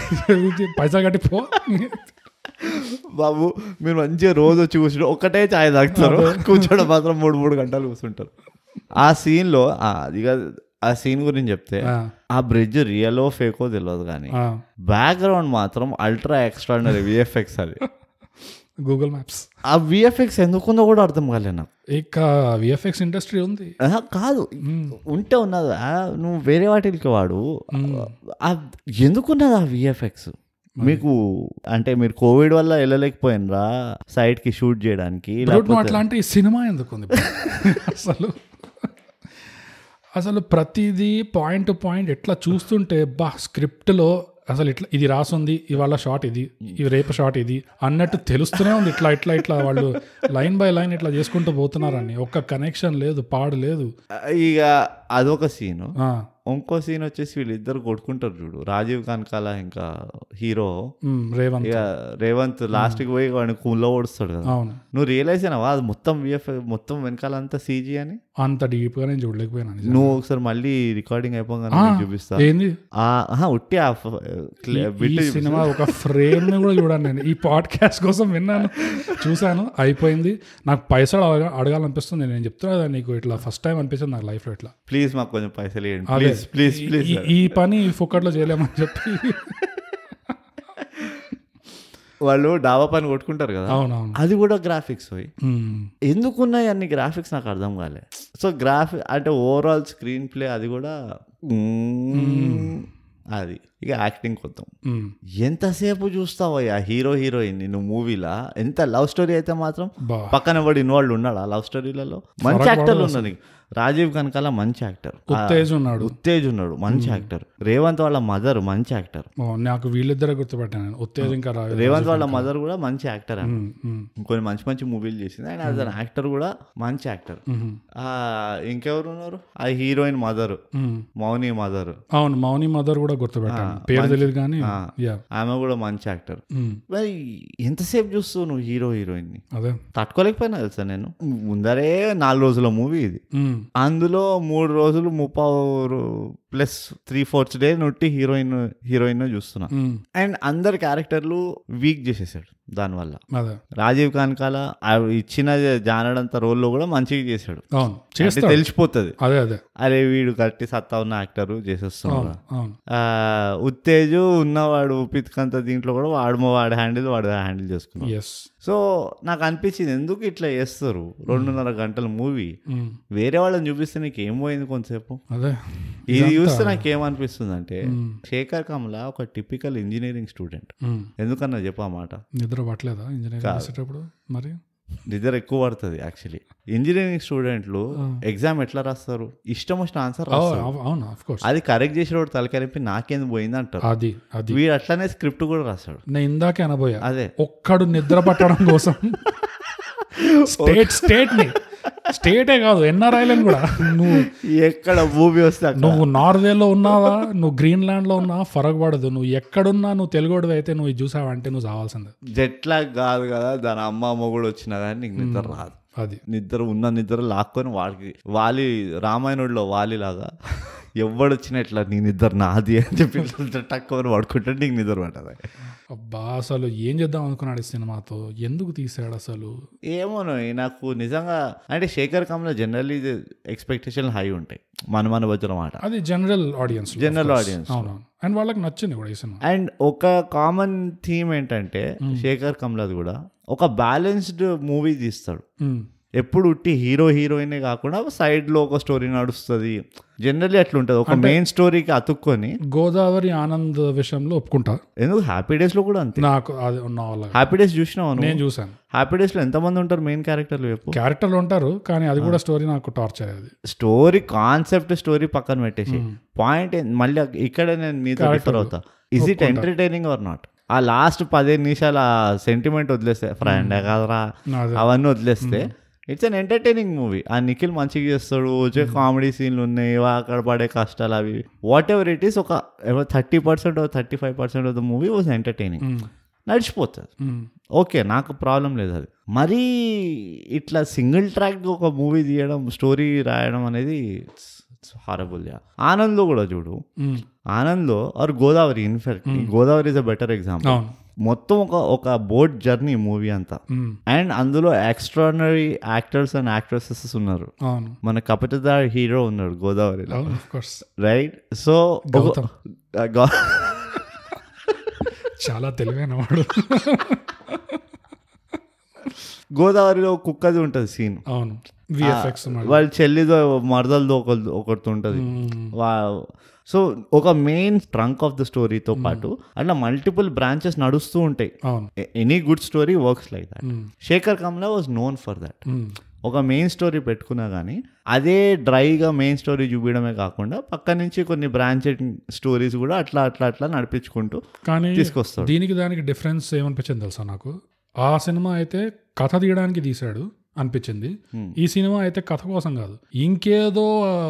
పైసా కట్టిపో బాబు. మీరు మంచిగా రోజు వచ్చి కూర్చుంటే ఒక్కటే ఛాయ్ తాగుతారు, కూర్చోడం మాత్రం 3 గంటలు కూర్చుంటారు. ఆ సీన్ లో ఆ సీన్ గురించి చెప్తే, ఆ బ్రిడ్జ్ రియలో ఫేకో తెలియదు కానీ బ్యాక్గ్రౌండ్ మాత్రం అల్ట్రా ఎక్స్ట్రాడినరీ విఎఫ్ఎక్స్. అది గూగుల్ మ్యాప్స్. ఆ విఎఫ్ఎక్స్ ఎందుకుందో కూడా అర్థం కాలే నాకు. ఇక విఎఫ్ఎక్స్ ఇండస్ట్రీ ఉంది కాదు, ఉంటే ఉన్నది, నువ్వు వేరే వాటికి వాడు, ఎందుకున్నది ఆ విఎఫ్ఎక్స్ మీకు? అంటే మీరు కోవిడ్ వల్ల వెళ్ళలేకపోయినరా సైట్ కి షూట్ చేయడానికి? అట్లాంటి సినిమా ఎందుకుంది అసలు? ప్రతిదీ పాయింట్ టు పాయింట్ ఎట్లా చూస్తుంటే, స్క్రిప్ట్లో అసలు ఇట్లా ఇది రాసుంది, ఇవాళ షాట్ ఇది, రేపు షాట్ ఇది అన్నట్టు తెలుస్తూనే ఉంది. ఇట్లా ఇట్లా ఇట్లా వాళ్ళు లైన్ బై లైన్ ఇట్లా చేసుకుంటూ పోతున్నారని, ఒక్క కనెక్షన్ లేదు, పాడు లేదు. ఇక అదొక సీను. ఇంకో సీన్ వచ్చేసి వీళ్ళిద్దరు కొట్టుకుంటారు చూడు, రాజీవ్ కనకాల ఇంకా హీరో రేవంత్ లాస్ట్ కి పోయి వాడిని కూల్లో ఓడుస్తాడు కదా. నువ్వు రియలైజ్ అయినావా అది మొత్తం మొత్తం వెనకాలంతా సీజీ అని? అంత డీప్ గా నేను చూడలేకపోయినా. నువ్వు ఒకసారి మళ్ళీ రికార్డింగ్ అయిపోగానే చూపిస్తా. ఏంది ఉట్టి సినిమా ఒక ఫ్రేమ్ ని కూడా చూడాను నేను, ఈ పాడ్కాస్ట్ కోసం విన్నాను, చూసాను, అయిపోయింది. నాకు పైసలు అడగాలనిపిస్తుంది. నేను చెప్తున్నా నీకు, ఇట్లా ఫస్ట్ టైం అనిపిస్తుంది నాకు లైఫ్ లో. ఇట్లా ప్లీజ్ మాకు కొంచెం పైసలు ఇవ్వండి ప్లీజ్. ఈ పని ఫుక్కట్లో చేయలేమని చెప్పి వాళ్ళు డాబా పని కొట్టుకుంటారు కదా, అది కూడా గ్రాఫిక్స్ పోయి ఎందుకున్నాయి అన్ని గ్రాఫిక్స్ నాకు అర్థం కాలే. సో అంటే ఓవరాల్ స్క్రీన్ ప్లే అది కూడా అది. ఇక యాక్టింగ్ కొత్తం, ఎంతసేపు చూస్తావు ఆ హీరో హీరోయిన్ నువ్వు మూవీలా? ఎంత లవ్ స్టోరీ అయితే మాత్రం పక్కన వాడు ఇన్వాల్వ్ ఉన్నాడు ఆ లవ్ స్టోరీలలో. మంచి యాక్టర్లు ఉన్నారు. రాజీవ్ కనకాల మంచి యాక్టర్, ఉత్తేజ్ ఉన్నాడు మంచి యాక్టర్, రేవంత్ వాళ్ళ మదర్ మంచి యాక్టర్. నాకు వీళ్ళిద్దరే గుర్తుపెట్టాను, ఉత్తేజ్ ఇంకా రేవంత్ వాళ్ళ మదర్ కూడా మంచి యాక్టర్. కొన్ని మంచి మంచి మూవీలు చేసింది ఆయన. యాజ్ అన్ యాక్టర్ కూడా మంచి యాక్టర్. ఇంకెవరు ఉన్నారు? ఆ హీరోయిన్ మదర్, మౌని మదర్. అవును, మౌని మదర్ కూడా గుర్తుపెట్టాను, పేరు తెలియదు కానీ ఆమె కూడా మంచి యాక్టర్. మరి ఎంతసేపు చూస్తావు నువ్వు హీరో హీరోయిన్ ని? అదే తట్టుకోలేకపోయినా తెలుసా నేను. ముందరే 4 రోజుల మూవీ ఇది, అందులో 3 రోజులు 3/4 డే నుండి హీరోయిన్ చూస్తున్నా. అండ్ అందరి క్యారెక్టర్లు వీక్ చేసేసాడు దానివల్ల. రాజీవ్ కనకాల ఇచ్చిన జానడంత రోల్లో కూడా మంచిగా చేశాడు, తెలిసిపోతుంది. అరే వీడు కరెక్ట్ సత్తా ఉన్న యాక్టర్ చేసేస్తున్నాడు. ఉత్తేజు ఉన్నవాడు పిత్కంత దీంట్లో కూడా వాడు హ్యాండిల్ చేసుకున్నాడు. సో నాకు అనిపించింది ఎందుకు ఇట్లా చేస్తారు 2.5 గంటల మూవీ, వేరే వాళ్ళని చూపిస్తే నీకు ఏం పోయింది కొంతసేపు. ఇది చూస్తే నాకేమనిపిస్తుంది అంటే, శేఖర్ కమలా ఒక టిపికల్ ఇంజనీరింగ్ స్టూడెంట్. ఎందుకన్నా చెప్పా మాట, నిద్ర పట్టలేదా ఇంజనీరింగ్? మరి నిద్ర ఎక్కువ పడుతుంది యాక్చువల్లీ. ఇంజనీరింగ్ స్టూడెంట్లు ఎగ్జామ్ ఎట్లా రాస్తారు? ఇష్టం వచ్చిన ఆన్సర్ అది కరెక్ట్ చేసేవాడు తలకరిపి నాకేంది పోయింది అంటారు. వీడు అట్లానే స్క్రిప్ట్ కూడా రాస్తాడు. నేను ఇందాకే అనబోయా, అదే ఒక్కడు నిద్ర పట్టడం కోసం స్టేటే కాదు ఎన్ఆర్ఐలను కూడా, నువ్వు ఎక్కడ మూవీ వస్తే నువ్వు నార్వేలో ఉన్నావా, నువ్వు గ్రీన్లాండ్ లో ఉన్నా ఫరక్ పడదు. నువ్వు ఎక్కడున్నా నువ్వు తెలుగుడివి అయితే నువ్వు చూసావంటే నువ్వు చావాల్సిందే. జెట్లాగ్ కాదు కదా, దాని అమ్మ కూడా వచ్చినా కానీ నీకు నిద్ర రాదు. అది నిద్ర లాక్కొని వాలి రామాయణుడిలో వాలిలాగా ఎవడు వచ్చినా ఇట్లా నీ నిద్ర నాది అని చెప్పి టక్కుని పడుకుంటే నీకు నిద్ర పట్టదు. అబ్బా అసలు ఏం చేద్దాం అనుకున్నాడు ఈ సినిమాతో, ఎందుకు తీసాడు అసలు? ఏమోనో నాకు నిజంగా అంటే Shekhar Kamla generally expectation high ఉంటాయి, మన వచ్చిన మాట. అది జనరల్ ఆడియన్స్. అవును, అండ్ వాళ్ళకి నచ్చింది కూడా ఈ సినిమా. అండ్ ఒక కామన్ థీమ్ ఏంటంటే శేఖర్ కమ్లాది కూడా ఒక బ్యాలెన్స్డ్ మూవీ తీస్తాడు. ఎప్పుడు ఉట్టి హీరో హీరోయినే కాకుండా సైడ్ లో ఒక స్టోరీ నడుస్తుంది. జనరల్లీ అట్లా ఉంటుంది, ఒక మెయిన్ స్టోరీకి అతుక్కొని. గోదావరి ఆనంద్ విషయంలో ఒప్పుకుంటా. ఎందుకు హ్యాపీ డేస్ లో కూడా అంతే. నాకు అది హ్యాపీ డేస్ చూసినావు? నేను చూసాను. హ్యాపీ డేస్ లో ఎంతమంది ఉంటారు మెయిన్ క్యారెక్టర్లు? క్యారెక్టర్లు ఉంటారు కానీ అది కూడా స్టోరీ నాకు టార్చర్. అది స్టోరీ కాన్సెప్ట్, స్టోరీ పక్కన పెట్టేసి పాయింట్ మళ్ళీ ఇక్కడ నేను మీతో డిఫర్ అవుతా. Is it entertaining or not? ఆ లాస్ట్ 15 నిమిషాలు ఆ సెంటిమెంట్ వదిలేస్తే, ఫ్రెండ్ కాదరా అవన్నీ వదిలేస్తే ఇట్స్ అన్ ఎంటర్టైనింగ్ మూవీ. ఆ నిఖిల్ మంచిగా చేస్తాడు, వచ్చే కామెడీ సీన్లు ఉన్నాయి, అక్కడ పడే కష్టాలు అవి వాట్ ఎవర్ ఇట్ ఈస్. ఒక 30% 35% of the movie was entertaining. నడిచిపోతుంది, ఓకే, నాకు ప్రాబ్లం లేదు. అది మరీ ఇట్లా సింగిల్ ట్రాక్ ఒక మూవీ తీయడం, స్టోరీ రాయడం అనేది హారబుల్. ఆనంద్లో కూడా చూడు, ఆనంద్లో or Godavari, in fact Godavari is a better example. మొత్తం ఒక బోట్ జర్నీ మూవీ అంతా. అండ్ అందులో ఎక్స్ట్రాడినరీ యాక్టర్స్ అండ్ యాక్ట్రెసెస్ ఉన్నారు. మన కపటదార్ హీరో ఉన్నాడు గోదావరిలో, రైట్? సో చాలా తెలివైన వాడు. గోదావరిలో కుక్కది ఉంటుంది సీన్. అవును, వాళ్ళ చెల్లిదో మరదలతో ఒకటి ఉంటుంది. సో ఒక మెయిన్ ట్రంక్ ఆఫ్ ద స్టోరీతో పాటు అట్లా మల్టిపుల్ బ్రాంచెస్ నడుస్తూ ఉంటాయి. Any good story works like that. Shekhar Kammula was known for that. ఒక మెయిన్ స్టోరీ పెట్టుకున్నా కానీ అదే డ్రైగా మెయిన్ స్టోరీ చూపించడమే కాకుండా పక్క నుంచి కొన్ని బ్రాంచెడ్ స్టోరీస్ కూడా అట్లా నడిపించుకుంటూ కానీ తీసుకొస్తాడు. దీనికి దానికి డిఫరెన్స్ ఏమనిపించింది తెలుసా నాకు? ఆ సినిమా అయితే కథ తీయడానికి తీశాడు అనిపించింది. ఈ సినిమా అయితే కథ కోసం కాదు, ఇంకేదో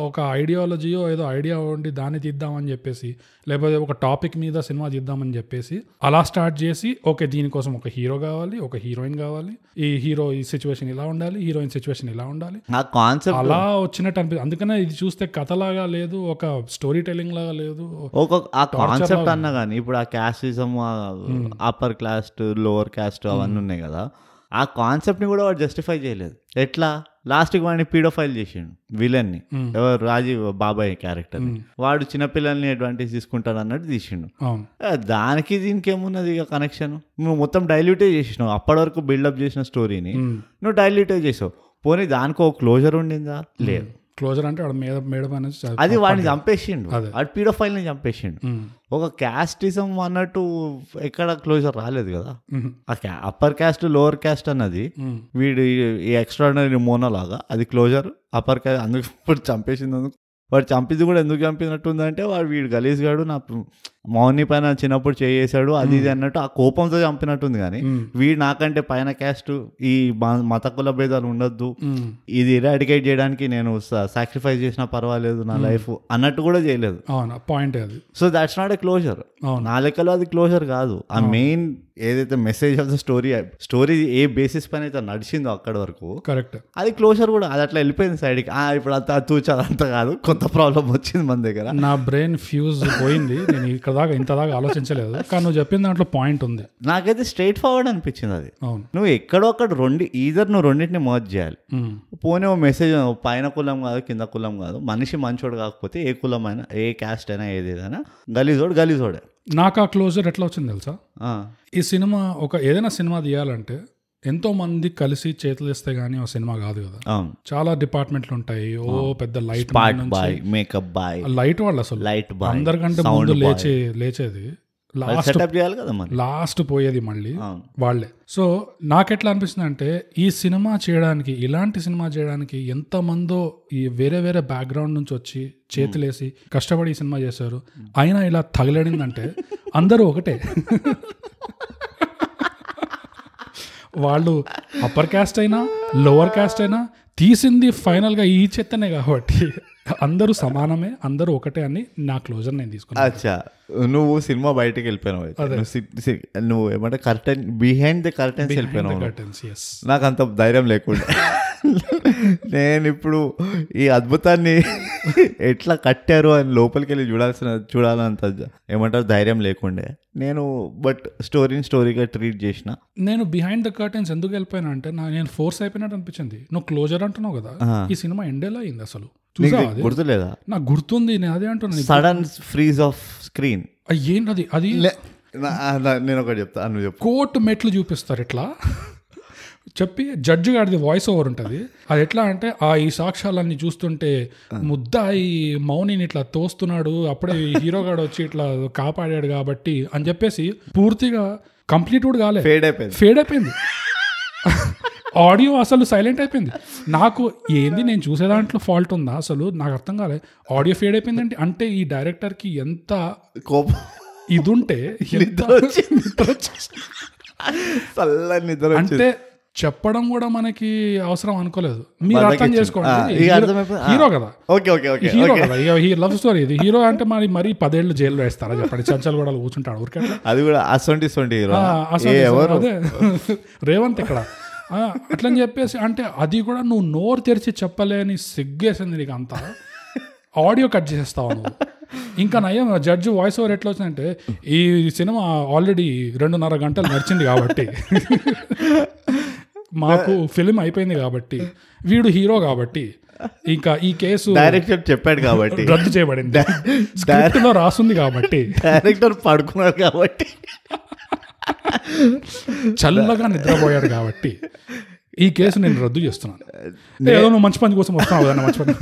ఒక ఐడియాలజీయో ఏదో ఐడియా ఉండి దాన్ని తీద్దామని చెప్పేసి, లేకపోతే ఒక టాపిక్ మీద సినిమా తీద్దామని చెప్పేసి అలా స్టార్ట్ చేసి, ఓకే దీనికోసం ఒక హీరో కావాలి, ఒక హీరోయిన్ కావాలి, ఈ హీరో ఈ సిచ్యువేషన్ ఇలా ఉండాలి, హీరోయిన్ సిచ్యువేషన్ ఇలా ఉండాలి, అలా వచ్చినట్టు అనిపిస్తుంది. అందుకనే ఇది చూస్తే కథలాగా లేదు, ఒక స్టోరీ టెల్లింగ్ లాగా లేదు. ఆ కాన్సెప్ట్ అన్నా కానీ ఇప్పుడు ఆ casteism, upper caste, lower caste అవన్నీ ఉన్నాయి కదా, ఆ కాన్సెప్ట్ని కూడా వాడు జస్టిఫై చేయలేదు. ఎట్లా? లాస్ట్కి వాడిని పీడోఫైల్ చేసిండు విలన్ని, ఎవరు రాజీవ్ బాబాయ్ క్యారెక్టర్. వాడు చిన్నపిల్లల్ని అడ్వాంటేజ్ తీసుకుంటాడు అన్నట్టు తీసిండు. దానికి దీనికి ఏమున్నది ఇక కనెక్షన్? నువ్వు మొత్తం డైల్యూటే చేసినావు, అప్పటి వరకు బిల్డప్ చేసిన స్టోరీని నువ్వు డైల్యూటే చేసావు. పోనీ దానికి ఒక క్లోజర్ ఉండిందా? లేదు. క్లోజర్ అంటే మేడ పైన అది వాడిని చంపేసిండు, వాడు పీడోఫైల్ని చంపేసిండు. ఒక క్యాస్టిజం అన్నట్టు ఎక్కడ క్లోజర్ రాలేదు కదా. అప్పర్ క్యాస్ట్ లోవర్ క్యాస్ట్ అన్నది వీడు ఈ ఎక్స్ట్రాడినరీ మోనోలాగా అది క్లోజర్. అప్పర్ క్యాస్ట్ అందుకు ఇప్పుడు చంపేసింది. అందుకు వాడు చంపింది కూడా ఎందుకు చంపినట్టుందంటే వీడు గలీజ్ గాడు నా మౌని పైన చిన్నప్పుడు చేసాడు అది ఇది అన్నట్టు ఆ కోపంతో చంపినట్టుంది. కానీ వీడు నాకంటే పైన క్యాస్ట్, ఈ మత కుల భేదాలు ఉండొద్దు, ఇది ఇరాడికేట్ చేయడానికి నేను సాక్రిఫైస్ చేసినా పర్వాలేదు నా లైఫ్ అన్నట్టు కూడా చేయలేదు. పాయింట్ అది. So that's not a closure. నా లెక్కలో అది క్లోజర్ కాదు. ఆ మెయిన్ ఏదైతే message of the story A basis పైన అయితే నడిచిందో అక్కడి వరకు కరెక్ట్, అది క్లోజర్ కూడా. అది అట్లా వెళ్ళిపోయింది సైడ్కి. ఇప్పుడు అంత తూచాలంత కాదు, కొత్త ప్రాబ్లం వచ్చింది మన దగ్గర. నా బ్రెయిన్ ఫ్యూజ్ పోయింది, నేను ఇక్కడ దాకా ఇంత దాకా ఆలోచించలేదు. కానీ నువ్వు చెప్పిన దాంట్లో పాయింట్ ఉంది. నాకైతే స్ట్రైట్ ఫార్వర్డ్ అనిపించింది అది. నువ్వు ఎక్కడో అక్కడ నువ్వు రెండింటిని మర్జ్ చేయాలి. పోనీ ఓ మెసేజ్, పైన కులం కాదు కింద కులం కాదు, మనిషి మంచోడు కాకపోతే ఏ కులం అయినా ఏ క్యాస్ట్ అయినా ఏదైనా గలీజోడే. నాకు ఆ క్లోజర్ ఎట్లా వచ్చింది తెలుసా? ఈ సినిమా ఏదైనా సినిమా తీయాలంటే ఎంతో మంది కలిసి చేతులు ఇస్తే గానీ ఒక సినిమా కాదు కదా. చాలా డిపార్ట్మెంట్లు ఉంటాయి. పెద్ద లైట్ మేకప్ బాయ్, లైట్ వాళ్ళు అసలు అందరికంటే ముందు లేచేది, లాస్ట్ పోయేది మళ్ళీ వాళ్లే. సో నాకెట్లా అనిపిస్తుంది అంటే ఈ సినిమా చేయడానికి, ఇలాంటి సినిమా చేయడానికి ఎంత మందో ఈ వేరే వేరే బ్యాక్గ్రౌండ్ నుంచి వచ్చి చేతులేసి కష్టపడి ఈ సినిమా చేశారు. అయినా ఇలా తగలడిందంటే అందరూ ఒకటే. వాళ్ళు అప్పర్ క్యాస్ట్ అయినా లోవర్ క్యాస్ట్ అయినా తీసింది ఫైనల్ గా ఈ చెత్తనే కాబట్టి అందరూ సమానమే, అందరూ ఒకటే అని నా క్లోజర్ నేను తీసుకున్నాను. అచ్చా, నువ్వు సినిమా బయటకు వెళ్ళిపోయినావు, నువ్వు ఏమంటే కర్టెన్ బిహైండ్ ద కర్టెన్స్ వెళ్ళిపోయినావు. నాకు అంత ధైర్యం లేకుండా నేను ఇప్పుడు ఈ అద్భుతాన్ని ఎట్లా కట్టారు అని లోపలికి వెళ్ళి చూడాలంత ఏమంటారు ధైర్యం లేకుండే నేను. బట్ స్టోరీగా ట్రీట్ చేసిన. నేను బిహైండ్ ద కర్టెన్స్ ఎందుకు వెళ్ళిపోయినా అంటే నేను ఫోర్స్ అయిపోయినట్టు అనిపించింది. నువ్వు క్లోజర్ అంటున్నావు కదా, ఈ సినిమా ఎండేలా అయింది అసలు, గుర్తులేదా? నాకు గుర్తుంది, నేను అదే అంటున్నాను. సడన్ ఫ్రీజ్ ఆఫ్ స్క్రీన్ ఏంటది? అది నేను ఒకటి చెప్తా, నువ్వు చెప్పు. కోర్టు మెట్లు చూపిస్తారు ఇట్లా చెప్పి, జడ్జి గారిది వాయిస్ ఓవర్ ఉంటుంది. అది ఎట్లా అంటే ఈ సాక్ష్యాలన్నీ చూస్తుంటే ముద్దాయి మౌనిని ఇట్లా తోస్తున్నాడు, అప్పుడే హీరో గాడు వచ్చి ఇట్లా కాపాడాడు కాబట్టి అని చెప్పేసి పూర్తిగా కంప్లీట్ కూడా కాలేదు, ఫేడ్ అయిపోయింది. ఆడియో అసలు సైలెంట్ అయిపోయింది. నాకు ఏంది నేను చూసే దాంట్లో ఫాల్ట్ ఉందా అసలు నాకు అర్థం కాలేదు. ఆడియో ఫేడ్ అయిపోయిందంటే అంటే ఈ డైరెక్టర్కి ఎంత కోపం ఇది ఉంటే అంటే చెప్పడం కూడా మనకి అవసరం అనుకోలేదు. మీరు అర్థం చేసుకోండి, హీరో కదా, హీరో కదా, ఈ లవ్ స్టోరీ ఇది. హీరో అంటే మరి 10 ఏళ్ళు జైల్లో వేస్తారా చెప్పండి? చంచల్ కూడా కూర్చుంటాడు ఊరికే. అది కూడా అదే రేవంత్ ఇక్కడ అట్లని చెప్పేసి అంటే అది కూడా నువ్వు నోరు తెరిచి చెప్పలేని సిగ్గేసింది నీకు అంతా. ఆడియో కట్ చేసేస్తావు నువ్వు. ఇంకా నయం జడ్జి వాయిస్ ఓవర్ ఎట్లా వచ్చిందంటే ఈ సినిమా ఆల్రెడీ 2.5 గంటలు నడిచింది కాబట్టి మాకు ఫిలిం అయిపోయింది కాబట్టి వీడు హీరో కాబట్టి ఇంకా ఈ కేసు డైరెక్టర్ చెప్పాడు కాబట్టి రద్దు చేయబడింది, స్క్రిప్ట్ లో రాసుంది కాబట్టి, డైరెక్టర్ పడుకున్నాడు కాబట్టి, చల్లగా నిద్రపోయాడు కాబట్టి ఈ కేసు నేను రద్దు చేస్తున్నాను. ఏదో నువ్వు మంచి పని కోసం వస్తున్నావు కదా, మంచి పని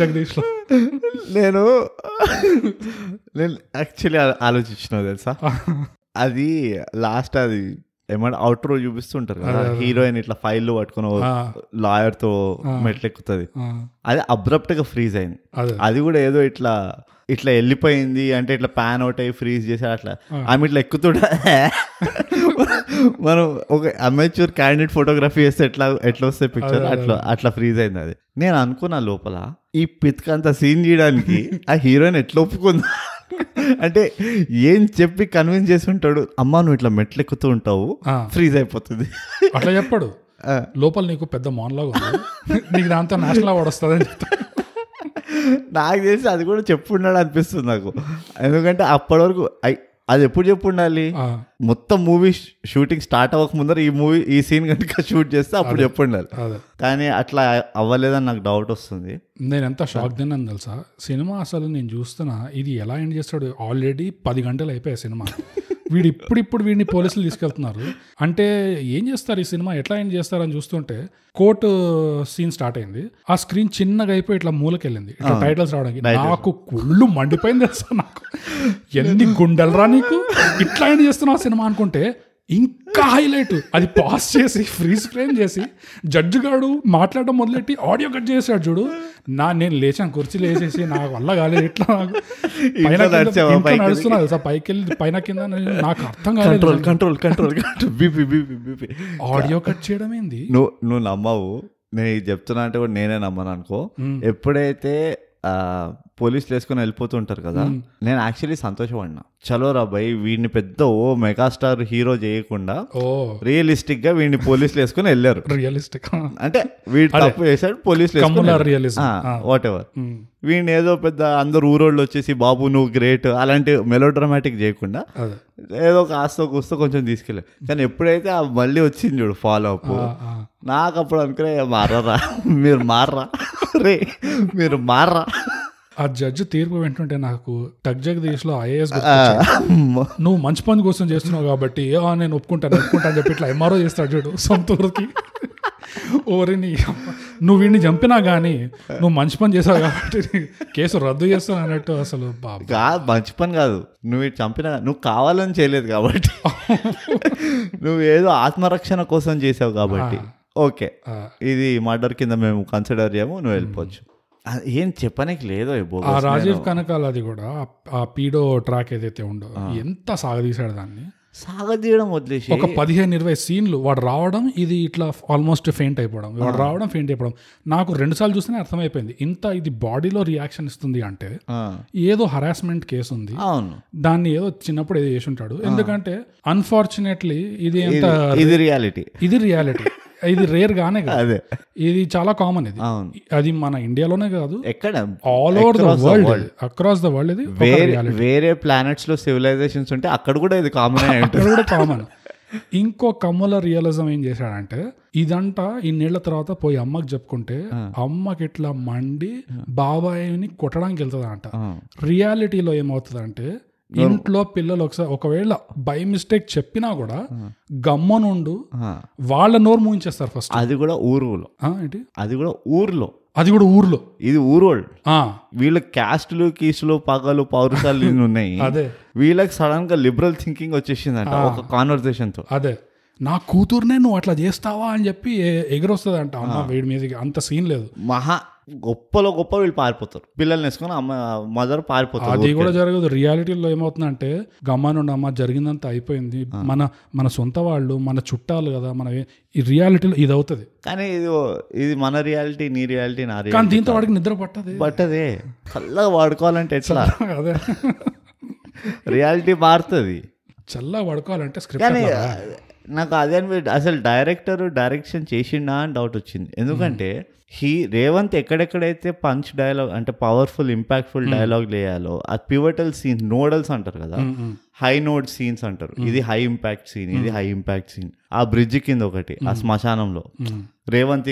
జగదీష్లో నేను యాక్చువల్లీ ఆలోచించిన తెలుసా, అది లాస్ట్ అది ఏమంటే అవుట్రో చూపిస్తుంటారు కదా, హీరోయిన్ ఇట్లా ఫైల్ పట్టుకుని లాయర్ తో మెట్లెక్కుతుంది, అది అబ్రప్ట్ గా ఫ్రీజ్ అయింది. అది కూడా ఏదో ఇట్లా వెళ్ళిపోయింది అంటే ఇట్లా ప్యాన్ అవుట్ అయ్యి ఫ్రీజ్ చేసి అట్లా ఆమె ఇట్లా ఎక్కుతుంటే మనం ఒక అమెచ్యూర్ క్యాండిడేట్ ఫోటోగ్రఫీ చేస్తే ఎట్లా వస్తే పిక్చర్ అట్లా ఫ్రీజ్ అయింది. అది నేను అనుకున్నా లోపల ఈ పిత్కంత సీన్ చేయడానికి ఆ హీరోయిన్ ఎట్లా ఒప్పుకుందా అంటే ఏం చెప్పి కన్విన్స్ చేసి ఉంటాడు, అమ్మా నువ్వు ఇట్లా మెట్లు ఎక్కుతూ ఉంటావు ఫ్రీజ్ అయిపోతుంది అట్లా చెప్పాడు. లోపల నీకు పెద్ద మోన్లాగా ఉంది, నీకు దాంతో నేషనల్ అవార్డు వస్తుంది అని చెప్తాడు. నాకు తెలిసి అది కూడా చెప్పున్నాడు అనిపిస్తుంది నాకు, ఎందుకంటే అప్పటి వరకు అది ఎప్పుడు చెప్పు ఉండాలి, మొత్తం మూవీ షూటింగ్ స్టార్ట్ అవ్వక ముందర ఈ సీన్ కనుక షూట్ చేస్తే అప్పుడు చెప్పు ఉండాలి. కానీ అట్లా అవ్వలేదని నాకు డౌట్ వస్తుంది. నేను ఎంత షాక్ తిన్నాను తెలుసా, సినిమా అసలు నేను చూస్తున్నా ఇది ఎలా ఎండ్ చేస్తాడు, ఆల్రెడీ 10 గంటలు అయిపోయాయి సినిమా, వీడు ఇప్పుడు వీడిని పోలీసులు తీసుకెళ్తున్నారు అంటే ఏం చేస్తారు ఈ సినిమా, ఎట్లా ఎండ్ చేస్తారని చూస్తుంటే కోర్టు సీన్ స్టార్ట్ అయింది, ఆ స్క్రీన్ చిన్నగా అయిపోయి ఇట్లా మూలకెళ్ళింది, ఇట్లా టైటిల్స్ రావడానికి నాకు కుళ్ళు మండిపోయింది తెలుసా. నాకు ఎన్ని గుండెలరా నీకు, ఇట్లా ఎండ్ చేస్తున్నావు సినిమా అనుకుంటే ఇంకా హైలైట్ అది పాస్ చేసి ఫ్రీజ్ ఫ్రేమ్ చేసి జడ్జి గాడు మాట్లాడడం మొదలెట్టి ఆడియో కట్ చేసాడు చూడు. నేను లేచాను, కుర్చీ లేచేసి నాకు వల్ల కాలేదు, ఇట్లా నడుస్తున్నా తెలుసా, పైకి వెళ్ళి పైన కింద నాకు అర్థం కాలేదు. ఆడియో కట్ చేయడం ఏంది? నువ్వు నమ్మవు, నేను చెప్తున్నా అంటే కూడా నేనే నమ్మను అనుకో. ఎప్పుడైతే పోలీసులు వేసుకొని వెళ్ళిపోతుంటారు కదా, నేను యాక్చువల్లీ సంతోషపడినా, చలో రా భయ్ వీడిని పెద్ద మెగాస్టార్ హీరో చేయకుండా రియలిస్టిక్ గా వీడిని పోలీసులు వేసుకొని వెళ్ళారు. రియలిస్టిక్ అంటే వీడు తప్పు చేశాడు, పోలీసులు వాట్ ఎవర్, వీడిని ఏదో పెద్ద అందరు ఊరోళ్ళు వచ్చేసి బాబు నువ్వు గ్రేట్ అలాంటి మెలో డ్రామాటిక్ చేయకుండా ఏదో కాస్త కూస్తో కొంచెం తీసుకెళ్ళారు. కానీ ఎప్పుడైతే మళ్ళీ వచ్చింది చూడు ఫాలో అప్, నాకు అప్పుడు అనుకునే మారరా మీరు మారరా రే మీరు మారరా. ఆ జడ్జి తీర్పు వింటుంటే నాకు టక్ జగదీష్లో ఐఏఎస్ నువ్వు మంచి పని కోసం చేస్తున్నావు కాబట్టి నేను ఒప్పుకుంటాను అని చెప్పి ఇట్లా ఎంఆర్ఓ చేస్తాడు చూడు సొంత ఊరికి. ఓరిని నువ్వు వీడిని చంపినా కానీ నువ్వు మంచి పని చేసావు కాబట్టి కేసు రద్దు చేస్తాను అన్నట్టు. అసలు మంచి పని కాదు, నువ్వు చంపినా నువ్వు కావాలని చేయలేదు కాబట్టి, నువ్వు ఏదో ఆత్మరక్షణ కోసం చేసావు కాబట్టి ఓకే ఇది మర్డర్ కింద మేము కన్సిడర్ చేయము, నువ్వు వెళ్ళిపోవచ్చు. ఏం చెప్పడానికి లేదో. రాజీవ్ కనకాల అది కూడా ఆ పీడో ట్రాక్ ఏదైతే ఉండో ఎంత సాగదీశాడు దాన్ని. సాగదీయడం వదిలేసి ఒక 15-20 సీన్లు వాడు రావడం, ఇది ఇట్లా ఆల్మోస్ట్ ఫెయింట్ అయిపోవడం, వాడు రావడం ఫెయింట్ అయిపోవడం. నాకు 2 సార్లు చూస్తేనే అర్థమైపోయింది ఇది బాడీలో రియాక్షన్ ఇస్తుంది అంటే ఏదో హరాస్మెంట్ కేసు ఉంది, దాన్ని ఏదో చిన్నప్పుడు ఏదో చేసి ఉంటాడు. ఎందుకంటే అన్ఫార్చునేట్లీ ఇది రియాలిటీ ఇది రేర్ గానే కాదు, అదే ఇది చాలా కామన్. ఇది అవును. అది మన ఇండియాలోనే కాదు, ఎక్కడ all over the world, across the world ఇది వేరే ప్లానెట్స్ లో సివిలైజేషన్స్ ఉంటే అక్కడ కూడా ఇది కామన్ అయి ఉంటుంది. కూడా కామన్. ఇంకో కమ్ముల రియలిజం ఏం చేశాడంటే, ఇదంతా ఇన్నేళ్ల తర్వాత పోయి అమ్మకి చెప్పుకుంటే అమ్మకి ఇట్లా మండి బాబాయిని కొట్టడానికి వెళ్తుందంట. రియాలిటీలో ఏమవుతుందంటే ఇంట్లో పిల్లలు ఒకవేళ బై మిస్టేక్ చెప్పినా కూడా గమ్మనుండు వాళ్ళ నోరు మూయించేస్తారు ఫస్ట్. అది కూడా ఊరులో, ఏంటి అది కూడా ఊర్లో, అది కూడా ఊర్లో, ఇది ఊరోళ్ళు. వీళ్ళ క్యాస్టులు కీస్టులు పగలు పౌరుషాలు ఉన్నాయి. అదే వీళ్ళకి సడన్ గా లిబరల్ థింకింగ్ వచ్చేసిందంట ఒక కాన్వర్సేషన్ తో. అదే నా కూతుర్నే నువ్వు అట్లా చేస్తావా అని చెప్పి ఎగురొస్తుంది అంట అమ్మ వీడి మీదకి. అంత సీన్ లేదు. మహా గొప్పలో గొప్ప వీళ్ళు పారిపోతారు, పిల్లల్ని వేసుకొని అమ్మ మదర్ పారిపోతారు. అది కూడా జరగదు. రియాలిటీలో ఏమవుతుందంటే గమ్మానుండి అమ్మ జరిగిందంతా అయిపోయింది, మన సొంత వాళ్ళు మన చుట్టాలు కదా, మన ఈ రియాలిటీలో ఇది అవుతుంది. కానీ ఇది మన రియాలిటీ, నీ రియాలిటీ, నా రియాలిటీ. కానీ దీంతో వాడికి నిద్ర పట్టదే చల్లగా వాడుకోవాలంటే ఎట్లా? అదే రియాలిటీ మారుతుంది. చల్లగా వాడుకోవాలంటే స్క్రిప్ట్. నాకు అదే అసలు డైరెక్షన్ చేసిండా అని డౌట్ వచ్చింది. ఎందుకంటే రేవంత్ ఎక్కడెక్కడైతే పంచ్ డైలాగ్ అంటే పవర్ఫుల్ ఇంపాక్ట్ఫుల్ డైలాగ్ లేయాలో అది పివటల్ సీన్స్, నోడల్స్ అంటారు కదా, హై నోడ్ సీన్స్ అంటారు. ఇది హై ఇంపాక్ట్ సీన్, ఇది హై ఇంపాక్ట్ సీన్. ఆ బ్రిడ్జ్ కింద ఒకటి, ఆ శ్మశానంలో రేవంత్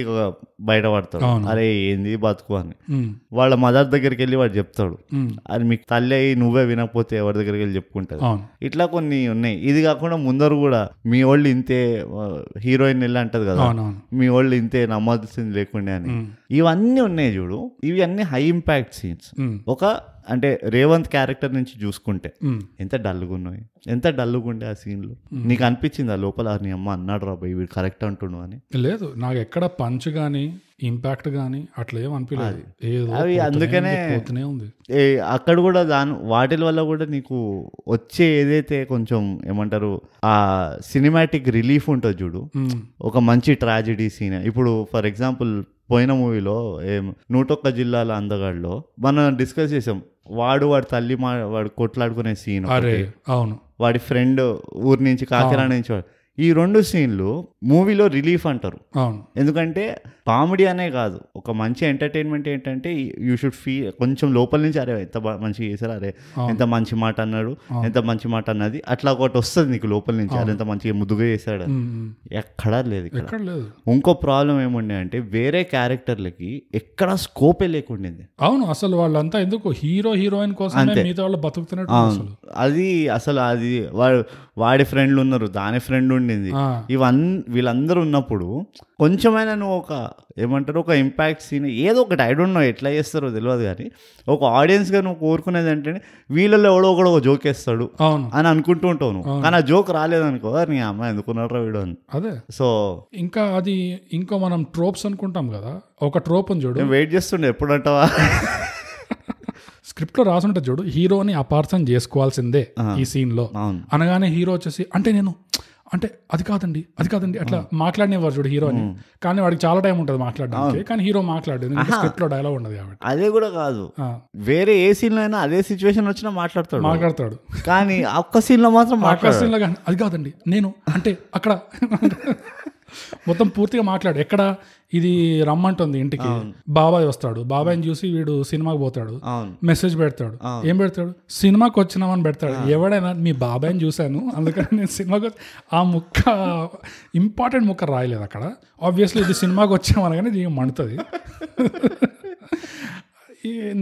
బయటపడతాడు, అరే ఏంది బతుకు అని. వాళ్ళ మదర్ దగ్గరికి వెళ్ళి వాడు చెప్తాడు, అది మీకు తల్లి అయ్యి నువ్వే వినకపోతే ఎవరి దగ్గరికి వెళ్ళి చెప్పుకుంటారు. ఇట్లా కొన్ని ఉన్నాయి. ఇది కాకుండా ముందరు కూడా మీ వాళ్ళు ఇంతే, హీరోయిన్ వెళ్ళి అంటది కదా మీ వాళ్ళు ఇంతే నమ్మాల్సింది లేకుండా అని. ఇవన్నీ ఉన్నాయి చూడు, ఇవి అన్ని హై ఇంపాక్ట్ సీన్స్. ఒక అంటే రేవంత్ క్యారెక్టర్ నుంచి చూసుకుంటే ఎంత డల్గా ఉన్నాయి, ఎంత డల్గా ఉండే ఆ సీన్లో. నీకు అనిపించింది ఆ లోపల నీ అమ్మ అన్నాడు రా వీడు కరెక్ట్ అంటుండు అని? లేదు, నాకు ఎక్కడ పంచ్ గానీ ఇంపాక్ట్ గానీ అట్లా ఏం అనిపించలేదు. అవి అందుకనే ఉంది అక్కడ కూడా వాటి వల్ల కూడా నీకు వచ్చే ఏదైతే కొంచెం ఏమంటారు ఆ సినిమాటిక్ రిలీఫ్ ఉంటుంది చూడు. ఒక మంచి ట్రాజెడీ సీన్, ఇప్పుడు ఫర్ ఎగ్జాంపుల్ పోయిన మూవీలో 101 జిల్లాల అందగాడిలో మనం డిస్కస్ చేసాం, వాడు తల్లి వాడు కొట్లాడుకునే సీన్, అవును, వాడి ఫ్రెండ్ ఊరి నుంచి కాకినాడ నుంచి. ఈ రెండు సీన్లు మూవీలో రిలీఫ్ అంటారు. ఎందుకంటే కామెడీ అనే కాదు, ఒక మంచి ఎంటర్టైన్మెంట్ ఏంటంటే యూ షుడ్ ఫీల్ కొంచెం లోపల నుంచి, అరే ఎంత మంచిగా చేశారు, అరే ఎంత మంచి మాట అన్నాడు, ఎంత మంచి మాట అన్నది, అట్లా ఒకటి వస్తుంది నీకు లోపల నుంచి, అరే ఎంత మంచిగా ముద్దుగా చేశాడు. ఎక్కడా లేదు ఇక్కడ. ఇంకో ప్రాబ్లం ఏముండే అంటే వేరే క్యారెక్టర్లకి ఎక్కడ స్కోపే లేకుండింది. అవును, అసలు వాళ్ళంతా ఎందుకు హీరోయిన్ కోసం మిగతా వాళ్ళు బతుకుతున్నట్టు. అది అసలు అది వాడి ఫ్రెండ్లు ఉన్నారు, దాని ఫ్రెండ్ ఉండింది, వీళ్ళందరూ ఉన్నప్పుడు కొంచెమైనా నువ్వు ఒక ఏమంటారు ఒక ఇంపాక్ట్ సీన్ ఏదో ఒకటి, ఐ డోంట్ నో ఎట్లా చేస్తారో తెలియదు, కానీ ఒక ఆడియన్స్గా నువ్వు కోరుకునేది అంటే వీళ్ళలో ఎవడో ఒకడు ఒక జోక్ వేస్తాడు అని అనుకుంటూ ఉంటావు నువ్వు. కానీ ఆ జోక్ రాలేదనుకో, నీ అమ్మాయి ఎందుకున్నారా వీడు అని. అదే సో ఇంకా అది ఇంకో మనం ట్రోప్స్ అనుకుంటాం కదా, ఒక ట్రోప్ అని చూడు, వెయిట్ చేస్తుండే ఎప్పుడంటావా స్క్రిప్ట్ లో రాసుంటే చూడు, హీరోని అపార్థం చేసుకోవాల్సిందే ఈ సీన్ లో అనగానే హీరో వచ్చేసి అంటే అది కాదండి అట్లా మాట్లాడినవారు చూడు హీరోని. కానీ వాడికి చాలా టైం ఉంటుంది మాట్లాడడానికి, కానీ హీరో మాట్లాడేది స్క్రిప్ట్ లో డైలాగ్ ఉండదు కాబట్టి. అదే కూడా కాదు, వేరే ఏ సీన్ లో అయినా అదే సిచ్యువేషన్ వచ్చినా మాట్లాడతాడు, కానీ ఒక్క సీన్ లో మాత్రం సీన్ లో అది కాదండి నేను అంటే అక్కడ మొత్తం పూర్తిగా మాట్లాడు. ఎక్కడ ఇది రమ్మంటుంది ఇంటికి, బాబాయ్ వస్తాడు, బాబాయ్ని చూసి వీడు సినిమాకి పోతాడు, మెసేజ్ పెడతాడు, ఏం పెడతాడు, సినిమాకి వచ్చినామని పెడతాడు. ఎవడైనా మీ బాబాయ్ని చూశాను అందుకని నేను సినిమాకి ఆ ముక్క ఇంపార్టెంట్ ముక్క రాయలేదు అక్కడ. ఆబ్వియస్లీ ఇది సినిమాకి వచ్చామనగానే ఇది మండుతుంది.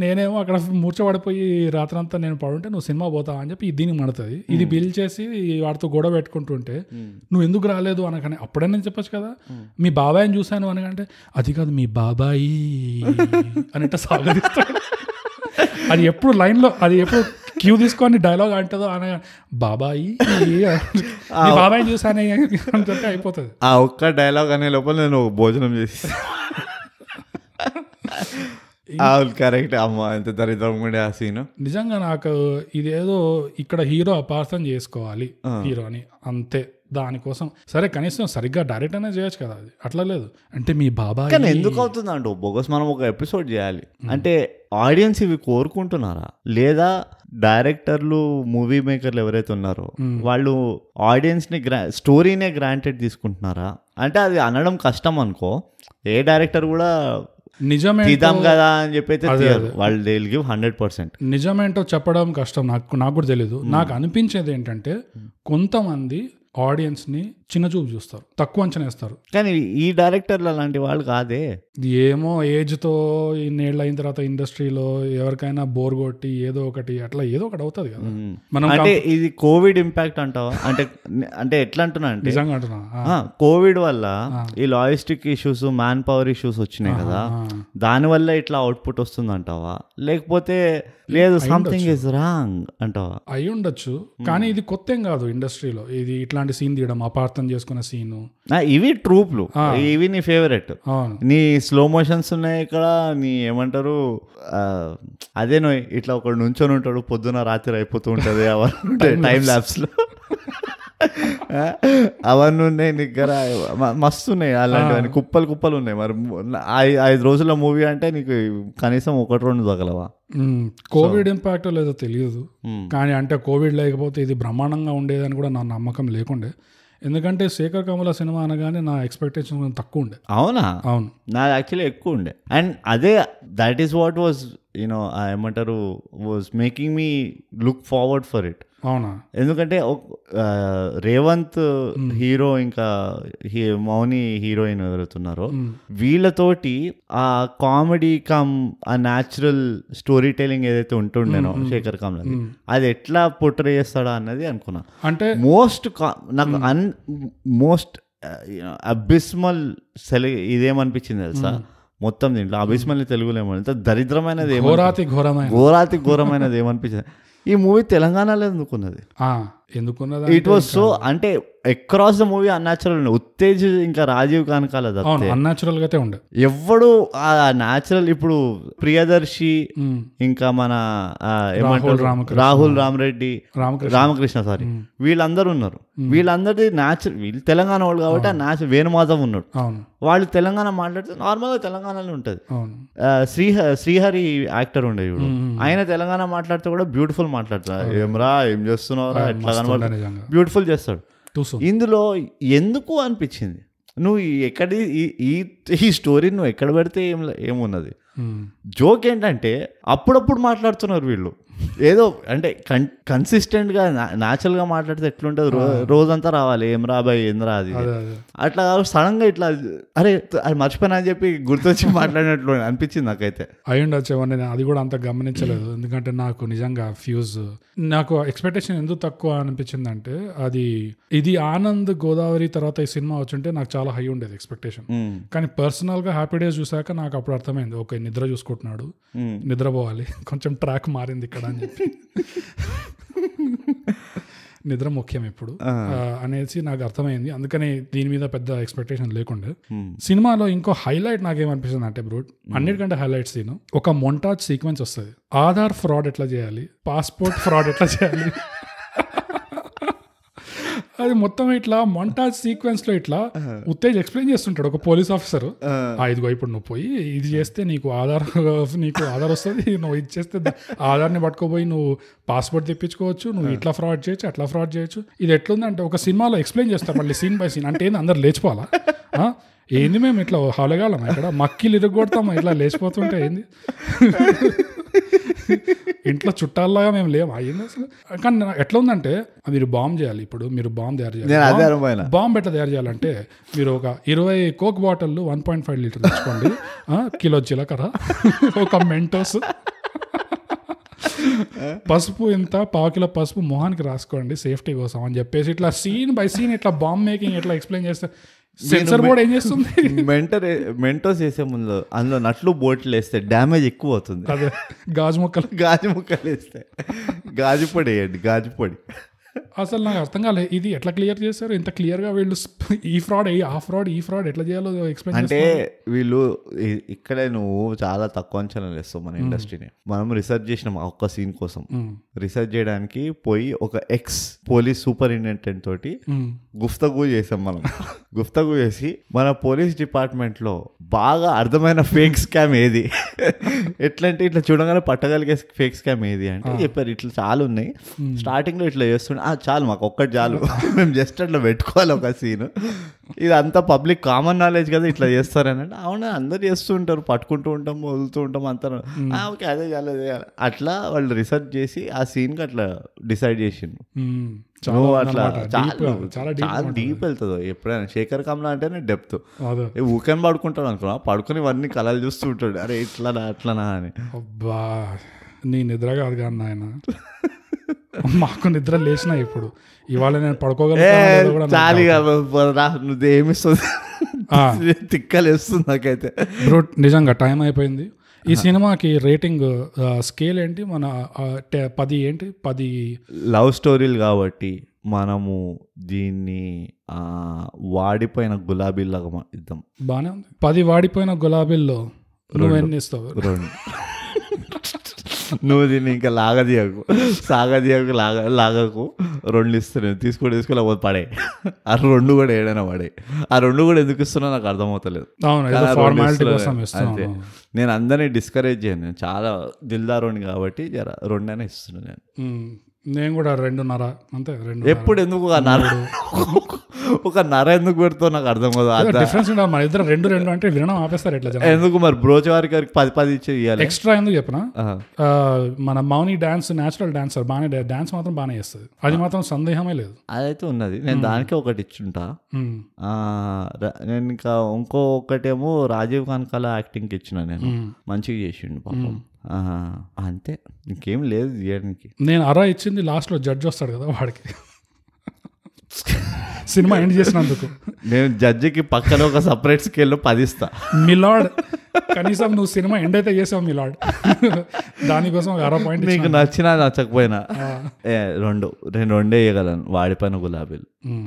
నేనేమో అక్కడ మూర్చబడిపోయి రాత్రంతా నేను పడుంటే నువ్వు సినిమా పోతావా అని చెప్పి దీనికి మడుతుంది. ఇది బిల్ చేసి వాడితో గొడవ పెట్టుకుంటుంటే నువ్వు ఎందుకు రాలేదు అనగానే అప్పుడే నేను చెప్పచ్చు కదా, మీ బాబాయ్ని చూశాను అనగంటే అది కాదు మీ బాబాయి అని ఇట్లా సాగదిస్తాడు. అది ఎప్పుడు లైన్లో, అది ఎప్పుడు క్యూ తీసుకొని డైలాగ్ అంటుందో అనగా బాబాయి బాబాయ్ చూసానే అని చెప్పి అయిపోతుంది. ఆ ఒక్క డైలాగ్ అనే లోపల నేను భోజనం చేసి కరెక్ట్ అమ్మ ఎంత దరిద్రం ఉండే ఆ సీన్. నిజంగా నాకు ఇదేదో ఇక్కడ హీరో అపార్థం చేసుకోవాలి హీరోని అంతే. దానికోసం సరే కనీసం సరిగ్గా డైరెక్ట్ అనే చేయొచ్చు కదా, అది అట్లా లేదు. అంటే మీ బాబాయ్ కానీ ఎందుకు అవుతుంది అంటూ బోగస్ మనం ఒక ఎపిసోడ్ చేయాలి అంటే ఆడియన్స్ ఇవి కోరుకుంటున్నారా, లేదా డైరెక్టర్లు మూవీ మేకర్లు ఎవరైతే ఉన్నారో వాళ్ళు ఆడియన్స్ ని స్టోరీనే గ్రాంటెడ్ తీసుకుంటున్నారా అంటే అది అనడం కష్టం అనుకో. ఏ డైరెక్టర్ కూడా నిజమే తీద్దాం కదా అని చెప్పైతే వాళ్ళు దే విల్ గివ్ 100%. నిజమేంటో చెప్పడం కష్టం, నాకు కూడా తెలీదు. నాకు అనిపించేది ఏంటంటే కొంతమంది ఆడియన్స్ ని చిన్న చూపు చూస్తారు, తక్కువ అంచనా వేస్తారు. కానీ ఈ డైరెక్టర్లు అలాంటి వాళ్ళు కాదే. ఏమో ఏజ్ తో ఇన్నేళ్ళు అయిన తర్వాత ఇండస్ట్రీలో ఎవరికైనా బోర్ కొట్టి ఏదో ఒకటి అట్లా ఏదో ఒకటి అవుతుంది కదా. మనం అంటే ఇది కోవిడ్ ఇంపాక్ట్ అంటావా అంటే ఎట్లా అంటున్నా అంటే నిజంగా అంటున్నా కోవిడ్ వల్ల ఈ logistic issues man power issues వచ్చినాయి కదా, దాని వల్ల ఇట్లా అవుట్పుట్ వస్తుంది అంటావా, లేకపోతే లేదు సంథింగ్ ఇస్ రాంగ్ అంటావా? అయి ఉండొచ్చు, కానీ ఇది కొత్త ఏం కాదు ఇండస్ట్రీలో. ఇది ఇట్లాంటి సీన్ తీయడం, అపార్థం చేసుకున్న సీను, ఇవి ట్రూప్లు, ఇవి నీ ఫేవరెట్. నీ స్లో మోషన్స్ ఉన్నాయి ఇక్కడ, నీ ఏమంటారు అదే నో ఇట్లా ఒకడు నుంచొని ఉంటాడు పొద్దున రాత్రి అయిపోతూ ఉంటది టైం ల్యాబ్స్ లో అవన్నీ ఉన్నాయి దగ్గర, మస్తు ఉన్నాయి అలాంటివన్నీ కుప్పలు ఉన్నాయి. మరి 5 రోజుల మూవీ అంటే నీకు కనీసం 1-2 తగలవా? కోవిడ్ ఇంపాక్ట్ లేదో తెలియదు, కానీ అంటే కోవిడ్ లేకపోతే ఇది బ్రహ్మాండంగా ఉండేదని కూడా నా నమ్మకం లేకుండే. ఎందుకంటే శేఖర్ కమల సినిమా అనగానే నా ఎక్స్పెక్టేషన్ తక్కువ ఉండే. అవునా? అవును, నా యాక్చువల్లీ ఎక్కువ ఉండే. అండ్ అదే that is what was you know ఏమంటారు was making me look forward for it. అవునా? ఎందుకంటే రేవంత్ హీరో ఇంకా మౌని హీరోయిన్ ఎవరైతున్నారో వీళ్ళతోటి ఆ కామెడీ కమ్ ఆ న్యాచురల్ స్టోరీ టెలింగ్ ఏదైతే ఉంటుండేనో శేఖర్ కమల, అది ఎట్లా పోర్ట్రే చేస్తాడా అన్నది అనుకున్నా. అంటే నాకు మోస్ట్ అబిస్మల్ ఇదేమనిపించింది తెలుసా మొత్తం దీంట్లో అబిస్మల్ తెలుగులో ఏమంటే దరిద్రమైనది ఘోరాతి ఘోరమైనది ఏమనిపించింది ఈ మూవీ తెలంగాణలో ఎందుకున్నది ఇట్ వాజ్ సో అంటే across the movie unnatural. Uttej ఇంకా రాజీవ్ కనకాల అన్యాచురల్ గా ఉండే ఎవడు ఆ న్యాచురల్. ఇప్పుడు ప్రియదర్శి ఇంకా మన రాహుల్ రామరెడ్డి రామకృష్ణ సారీ వీళ్ళందరూ ఉన్నారు. వీళ్ళందరిది న్యాచురల్, వీళ్ళు తెలంగాణ వాళ్ళు కాబట్టి ఆ న్యాచురల్. వేణుమాధవ్ ఉన్నాడు, వాళ్ళు తెలంగాణ మాట్లాడితే నార్మల్ గా తెలంగాణలో ఉంటది. శ్రీహరి యాక్టర్ ఉండే చూడు, ఆయన తెలంగాణ మాట్లాడితే కూడా బ్యూటిఫుల్ మాట్లాడతారు. ఏమ్రా ఏం చేస్తున్నావురా ఎట్లా కనబడతాడు, బ్యూటిఫుల్ చేస్తాడు. ఇందులో ఎందుకు అనిపించింది నువ్వు ఎక్కడి ఈ స్టోరీ నువ్వు ఎక్కడ పెడితే ఏమున్నది? జోక్ ఏంటంటే అప్పుడప్పుడు మాట్లాడుతున్నారు వీళ్ళు ఏదో అంటే కన్సిస్టెంట్గా న్యాచురల్గా మాట్లాడితే ఎట్లుంటుంది, రోజంతా రావాలి ఏం రాబాయ్ ఏంద్రా అది అట్లా సడన్గా ఇట్లా అరే అది మర్చిపోయినా అని చెప్పి గుర్తొచ్చి మాట్లాడినట్లు అనిపించింది నాకైతే. అయి ఉండొచ్చేమో, నేను అది కూడా అంత గమనించలేదు. ఎందుకంటే నాకు నిజంగా నాకు ఎక్స్పెక్టేషన్ ఎందుకు తక్కువ అనిపించింది అంటే ఇది ఆనంద్ గోదావరి తర్వాత ఈ సినిమా వచ్చుంటే నాకు చాలా హై ఉండేది ఎక్స్పెక్టేషన్. కానీ పర్సనల్ గా హ్యాపీ డేస్ చూసాక నాకు అప్పుడు అర్థమైంది, ఓకే నిద్ర చూసుకుంటున్నాడు, నిద్రపోవాలి, కొంచెం ట్రాక్ మారింది ఇక్కడ అని చెప్పి నిద్ర ముఖ్యం ఇప్పుడు అనేసి నాకు అర్థమైంది. అందుకని దీని మీద పెద్ద ఎక్స్పెక్టేషన్ లేకుండే. సినిమాలో ఇంకో హైలైట్ నాకేమనిపిస్తుంది అంటే బ్రో, అన్నిటికంటే హైలైట్ సీన్ ఒక మొంటాజ్ సీక్వెన్స్ వస్తుంది. ఆధార్ ఫ్రాడ్ ఎట్లా చేయాలి, పాస్పోర్ట్ ఫ్రాడ్ ఎట్లా చేయాలి, అది మొత్తం ఇట్లా మొంటాజ్ సీక్వెన్స్ లో ఇట్లా ఉత్తేజ్ ఎక్స్ప్లెయిన్ చేస్తుంటాడు ఒక పోలీస్ ఆఫీసర్. ఇదిగో ఇప్పుడు నువ్వు పోయి ఇది చేస్తే నీకు ఆధార్ వస్తుంది, నువ్వు ఇది చేస్తే ఆధార్ని పట్టుకోపోయి నువ్వు పాస్పోర్ట్ తెప్పించుకోవచ్చు, నువ్వు ఇట్లా ఫ్రాడ్ చేయొచ్చు అట్లా ఫ్రాడ్ చేయొచ్చు. ఇది ఎట్లుందంటే ఒక సినిమాలో ఎక్స్ప్లెయిన్ చేస్తారు మళ్ళీ సీన్ బై సీన్. అంటే ఏంది అందరు లేచిపోవాలా, ఏంది మేము ఇట్లా హాలగాలం ఇక్కడ మక్కిలు ఇరగొడతామా ఇట్లా లేచిపోతుంటే ఏంది, ఇంట్లో చుట్టాల్లాగా మేము లేము అయ్యింది అసలు. కానీ ఎట్లా ఉందంటే మీరు బాంబు చేయాలి, ఇప్పుడు మీరు బాంబు తయారు చేయాలి. బాంబు ఎట్లా తయారు చేయాలంటే మీరు ఒక 20 కోక్ బాటిల్లు 1.5 లీటర్ తెచ్చుకోండి, కిలో జీలకర్ర, ఒక మెంటోస్, పసుపు ఇంత 1/4 కిలో పసుపు మొహానికి రాసుకోండి సేఫ్టీ కోసం అని చెప్పేసి ఇట్లా సీన్ బై సీన్ ఇట్లా బాంబ్ మేకింగ్ ఎట్లా ఎక్స్ప్లెయిన్ చేస్తే సెన్సర్ బోర్డ్ ఏం చేస్తుంది, మెంటోస్ వేసే ముందు అందులో నట్లు బోట్లు వేస్తే డ్యామేజ్ ఎక్కువ అవుతుంది. అదే గాజు ముక్కలు వేస్తే గాజు పొడి వేయండి, గాజు పొడి. అసలు నాకు అర్థం కాలేదు ఇది ఎట్లా క్లియర్ చేశారు ఇంత క్లియర్ గా వీళ్ళు ఈ ఫ్రాడ్ ఈ ఫ్రాడ్ ఎట్లా చేయాలో ఎక్స్ప్లెయిన్ అంటే వీళ్ళు ఇక్కడే నువ్వు చాలా తక్కువ అంచనా వేస్తావు మన ఇండస్ట్రీని. మనం రిసెర్చ్ చేసినాం ఒక్క సీన్ కోసం. రిసెర్చ్ చేయడానికి పోయి ఒక ఎక్స్ పోలీస్ సూపరింటెండెంట్ తోటి గుఫ్తగూ చేసాం మనం. గుఫ్తగూ చేసి మన పోలీస్ డిపార్ట్మెంట్ లో బాగా అర్థమైన ఫేక్ స్కామ్ ఏది, ఎట్లంటే ఇట్లా చూడగానే పట్టగలిగే ఫేక్ స్కామ్ ఏది అంటే చెప్పారు. ఇట్లా చాలా ఉన్నాయి, స్టార్టింగ్ లో ఇట్లా చేస్తుండే చాలు మాకు ఒక్కటి చాలు, మేము జస్ట్ అట్లా పెట్టుకోవాలి ఒక సీన్, ఇది అంతా పబ్లిక్ కామన్ నాలెడ్జ్ కదా ఇట్లా చేస్తారని. అంటే అవునా అందరు చేస్తూ ఉంటారు, పట్టుకుంటూ ఉంటాం వదులుతూ ఉంటాం అంతా, ఓకే అదే చాలు అట్లా వాళ్ళు రిసెర్చ్ చేసి ఆ సీన్ కి అట్లా డిసైడ్ చేసిండు. అట్లా చాలా డీప్ వెళ్తుందో. ఎప్పుడైనా శేఖర్ కమలా అంటేనే డెప్త్. ఊకని పడుకుంటాడు అనుకున్నా, పడుకుని ఇవన్నీ కళలు చూస్తూ ఉంటాడు, అరే ఇట్లనా అట్లనా అని. అబ్బా నీ నిద్ర కాదు కానీ నాయన, మాకు నిద్ర లేచినా ఇప్పుడు ఇవాళ నేను పడుకోగలను. నువ్వు ఏమిస్తుంది తిక్కలేస్తుంది నాకైతే బ్రో. నిజంగా టైం అయిపోయింది. ఈ సినిమాకి రేటింగ్ స్కేల్ ఏంటి మన 10 ఏంటి 10 లవ్ స్టోరీలు కాబట్టి మనము దీన్ని వాడిపోయిన గులాబీలాగా ఇద్దాం. బానే ఉంది. 10 వాడిపోయిన గులాబీల్లో నువ్వు ఎన్ని ఇస్తావు? 2. నువ్వు దీన్ని ఇంకా సాగదీయకు లాగకు 2 ఇస్తున్నావు. తీసుకోలేకపోతే పడే. ఆ 2 కూడా ఏడైనా పడే. ఆ 2 కూడా ఎందుకు ఇస్తున్నా నాకు అర్థమవుతలేదు. అంతే. నేను అందరినీ డిస్కరేజ్ చేయను, నేను చాలా దిల్దారోని కాబట్టి 2 అయినా ఇస్తున్నాను నేను కూడా 2.5 అంతే. 2 ఎప్పుడు ఎందుకు ఒక నర ఎందుకు పెడతావు నాకు అర్థం కదా. డిఫరెన్స్ మన ఇద్దరు 2 అంటే వినడం ఆపేస్తారు ఎట్లా ఎందుకు మరి బ్రోచవారి గారికి 10 ఇచ్చి ఇవ్వాలి. ఎక్స్ట్రా ఎందుకు చెప్పనా, మన మౌని డాన్స్ న్యాచురల్ డాన్సర్ బాగానే డాన్స్ మాత్రం బాగానే చేస్తుంది, అది మాత్రం సందేహమే లేదు. అదైతే ఉన్నది. నేను దానికే ఒకటి ఇచ్చుంటా. నేను ఇంకా ఇంకొకటేమో రాజీవ్ కనకాల యాక్టింగ్కి ఇచ్చిన, నేను మంచిగా చేసిండు పాపం. అంతే, ఇంకేం లేదు చేయడానికి. నేను అరా ఇచ్చింది లాస్ట్ లో జడ్జ్ వస్తాడు కదా వాడికి సినిమా ఎండ్ చేసినందుకు. నేను జడ్జికి పక్కన ఒక సపరేట్ స్కేల్లో 10 ఇస్తా. మిలాడ్ కనీసం నువ్వు సినిమా ఎండ్ అయితే చేసావు మిలాడ్, దానికోసం 1/2 పాయింట్. నీకు నచ్చినా నచ్చకపోయినా 2 వేయగలను. వాడిపోయిన గులాబీలు,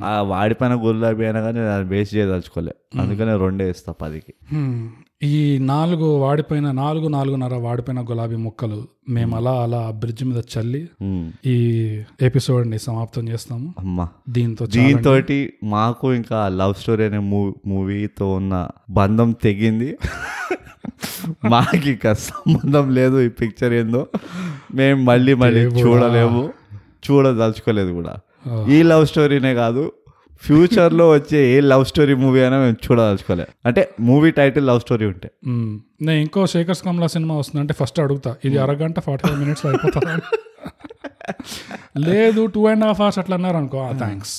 ఆ వాడిపోయిన గులాబీ అయినా కానీ నేను బేస్ చేయదలుచుకోలే, అందుకని 2 ఇస్తా 10కి. ఈ 4 వాడిపోయిన 4.5 వాడిపోయిన గులాబీ ముక్కలు మేము అలా బ్రిడ్జ్ మీద చల్లి ఈ ఎపిసోడ్ ని సమాప్తం చేస్తాము. అమ్మా దీంతో మాకు ఇంకా లవ్ స్టోరీ అనే మూవీతో ఉన్న బంధం తెగింది. మాకు ఇంకా సంబంధం లేదు ఈ పిక్చర్ ఏందో, మేము మళ్ళీ చూడదలుచుకోలేదు కూడా. ఈ లవ్ స్టోరీనే కాదు, ఫ్యూచర్లో వచ్చే ఏ లవ్ స్టోరీ మూవీ అయినా మేము చూడదలుచుకోలేదు. అంటే మూవీ టైటిల్ లవ్ స్టోరీ ఉంటే. నేను ఇంకో శేఖర్ కమలా సినిమా వస్తుందంటే ఫస్ట్ అడుగుతా, ఇది 1 గంట 45 నిమిషాలు అయిపోతుందా? లేదు 2.5 hours అట్లా అన్నారు అనుకో, థ్యాంక్స్.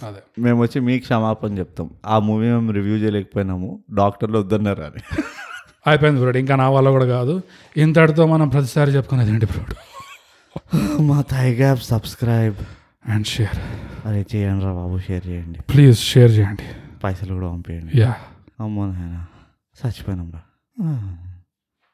అదే మేము వచ్చి మీకు క్షమాపణ చెప్తాం, ఆ మూవీ మేము రివ్యూ చేయలేకపోయినాము, డాక్టర్లు వద్దన్నారు అని. అయిపోయింది బ్రోడ్, ఇంకా నా వల్ల కూడా కాదు. ఇంతటితో మనం ప్రతిసారి చెప్పుకునేది ఏంటి బ్రోడ్, మా thigh gap subscribe and share. అరే చేయండి రా బాబు, షేర్ చేయండి ప్లీజ్, షేర్ చేయండి, పైసలు కూడా పంపేయండి. యా అమ్మో నాయన చచ్చిపోయినాం రా.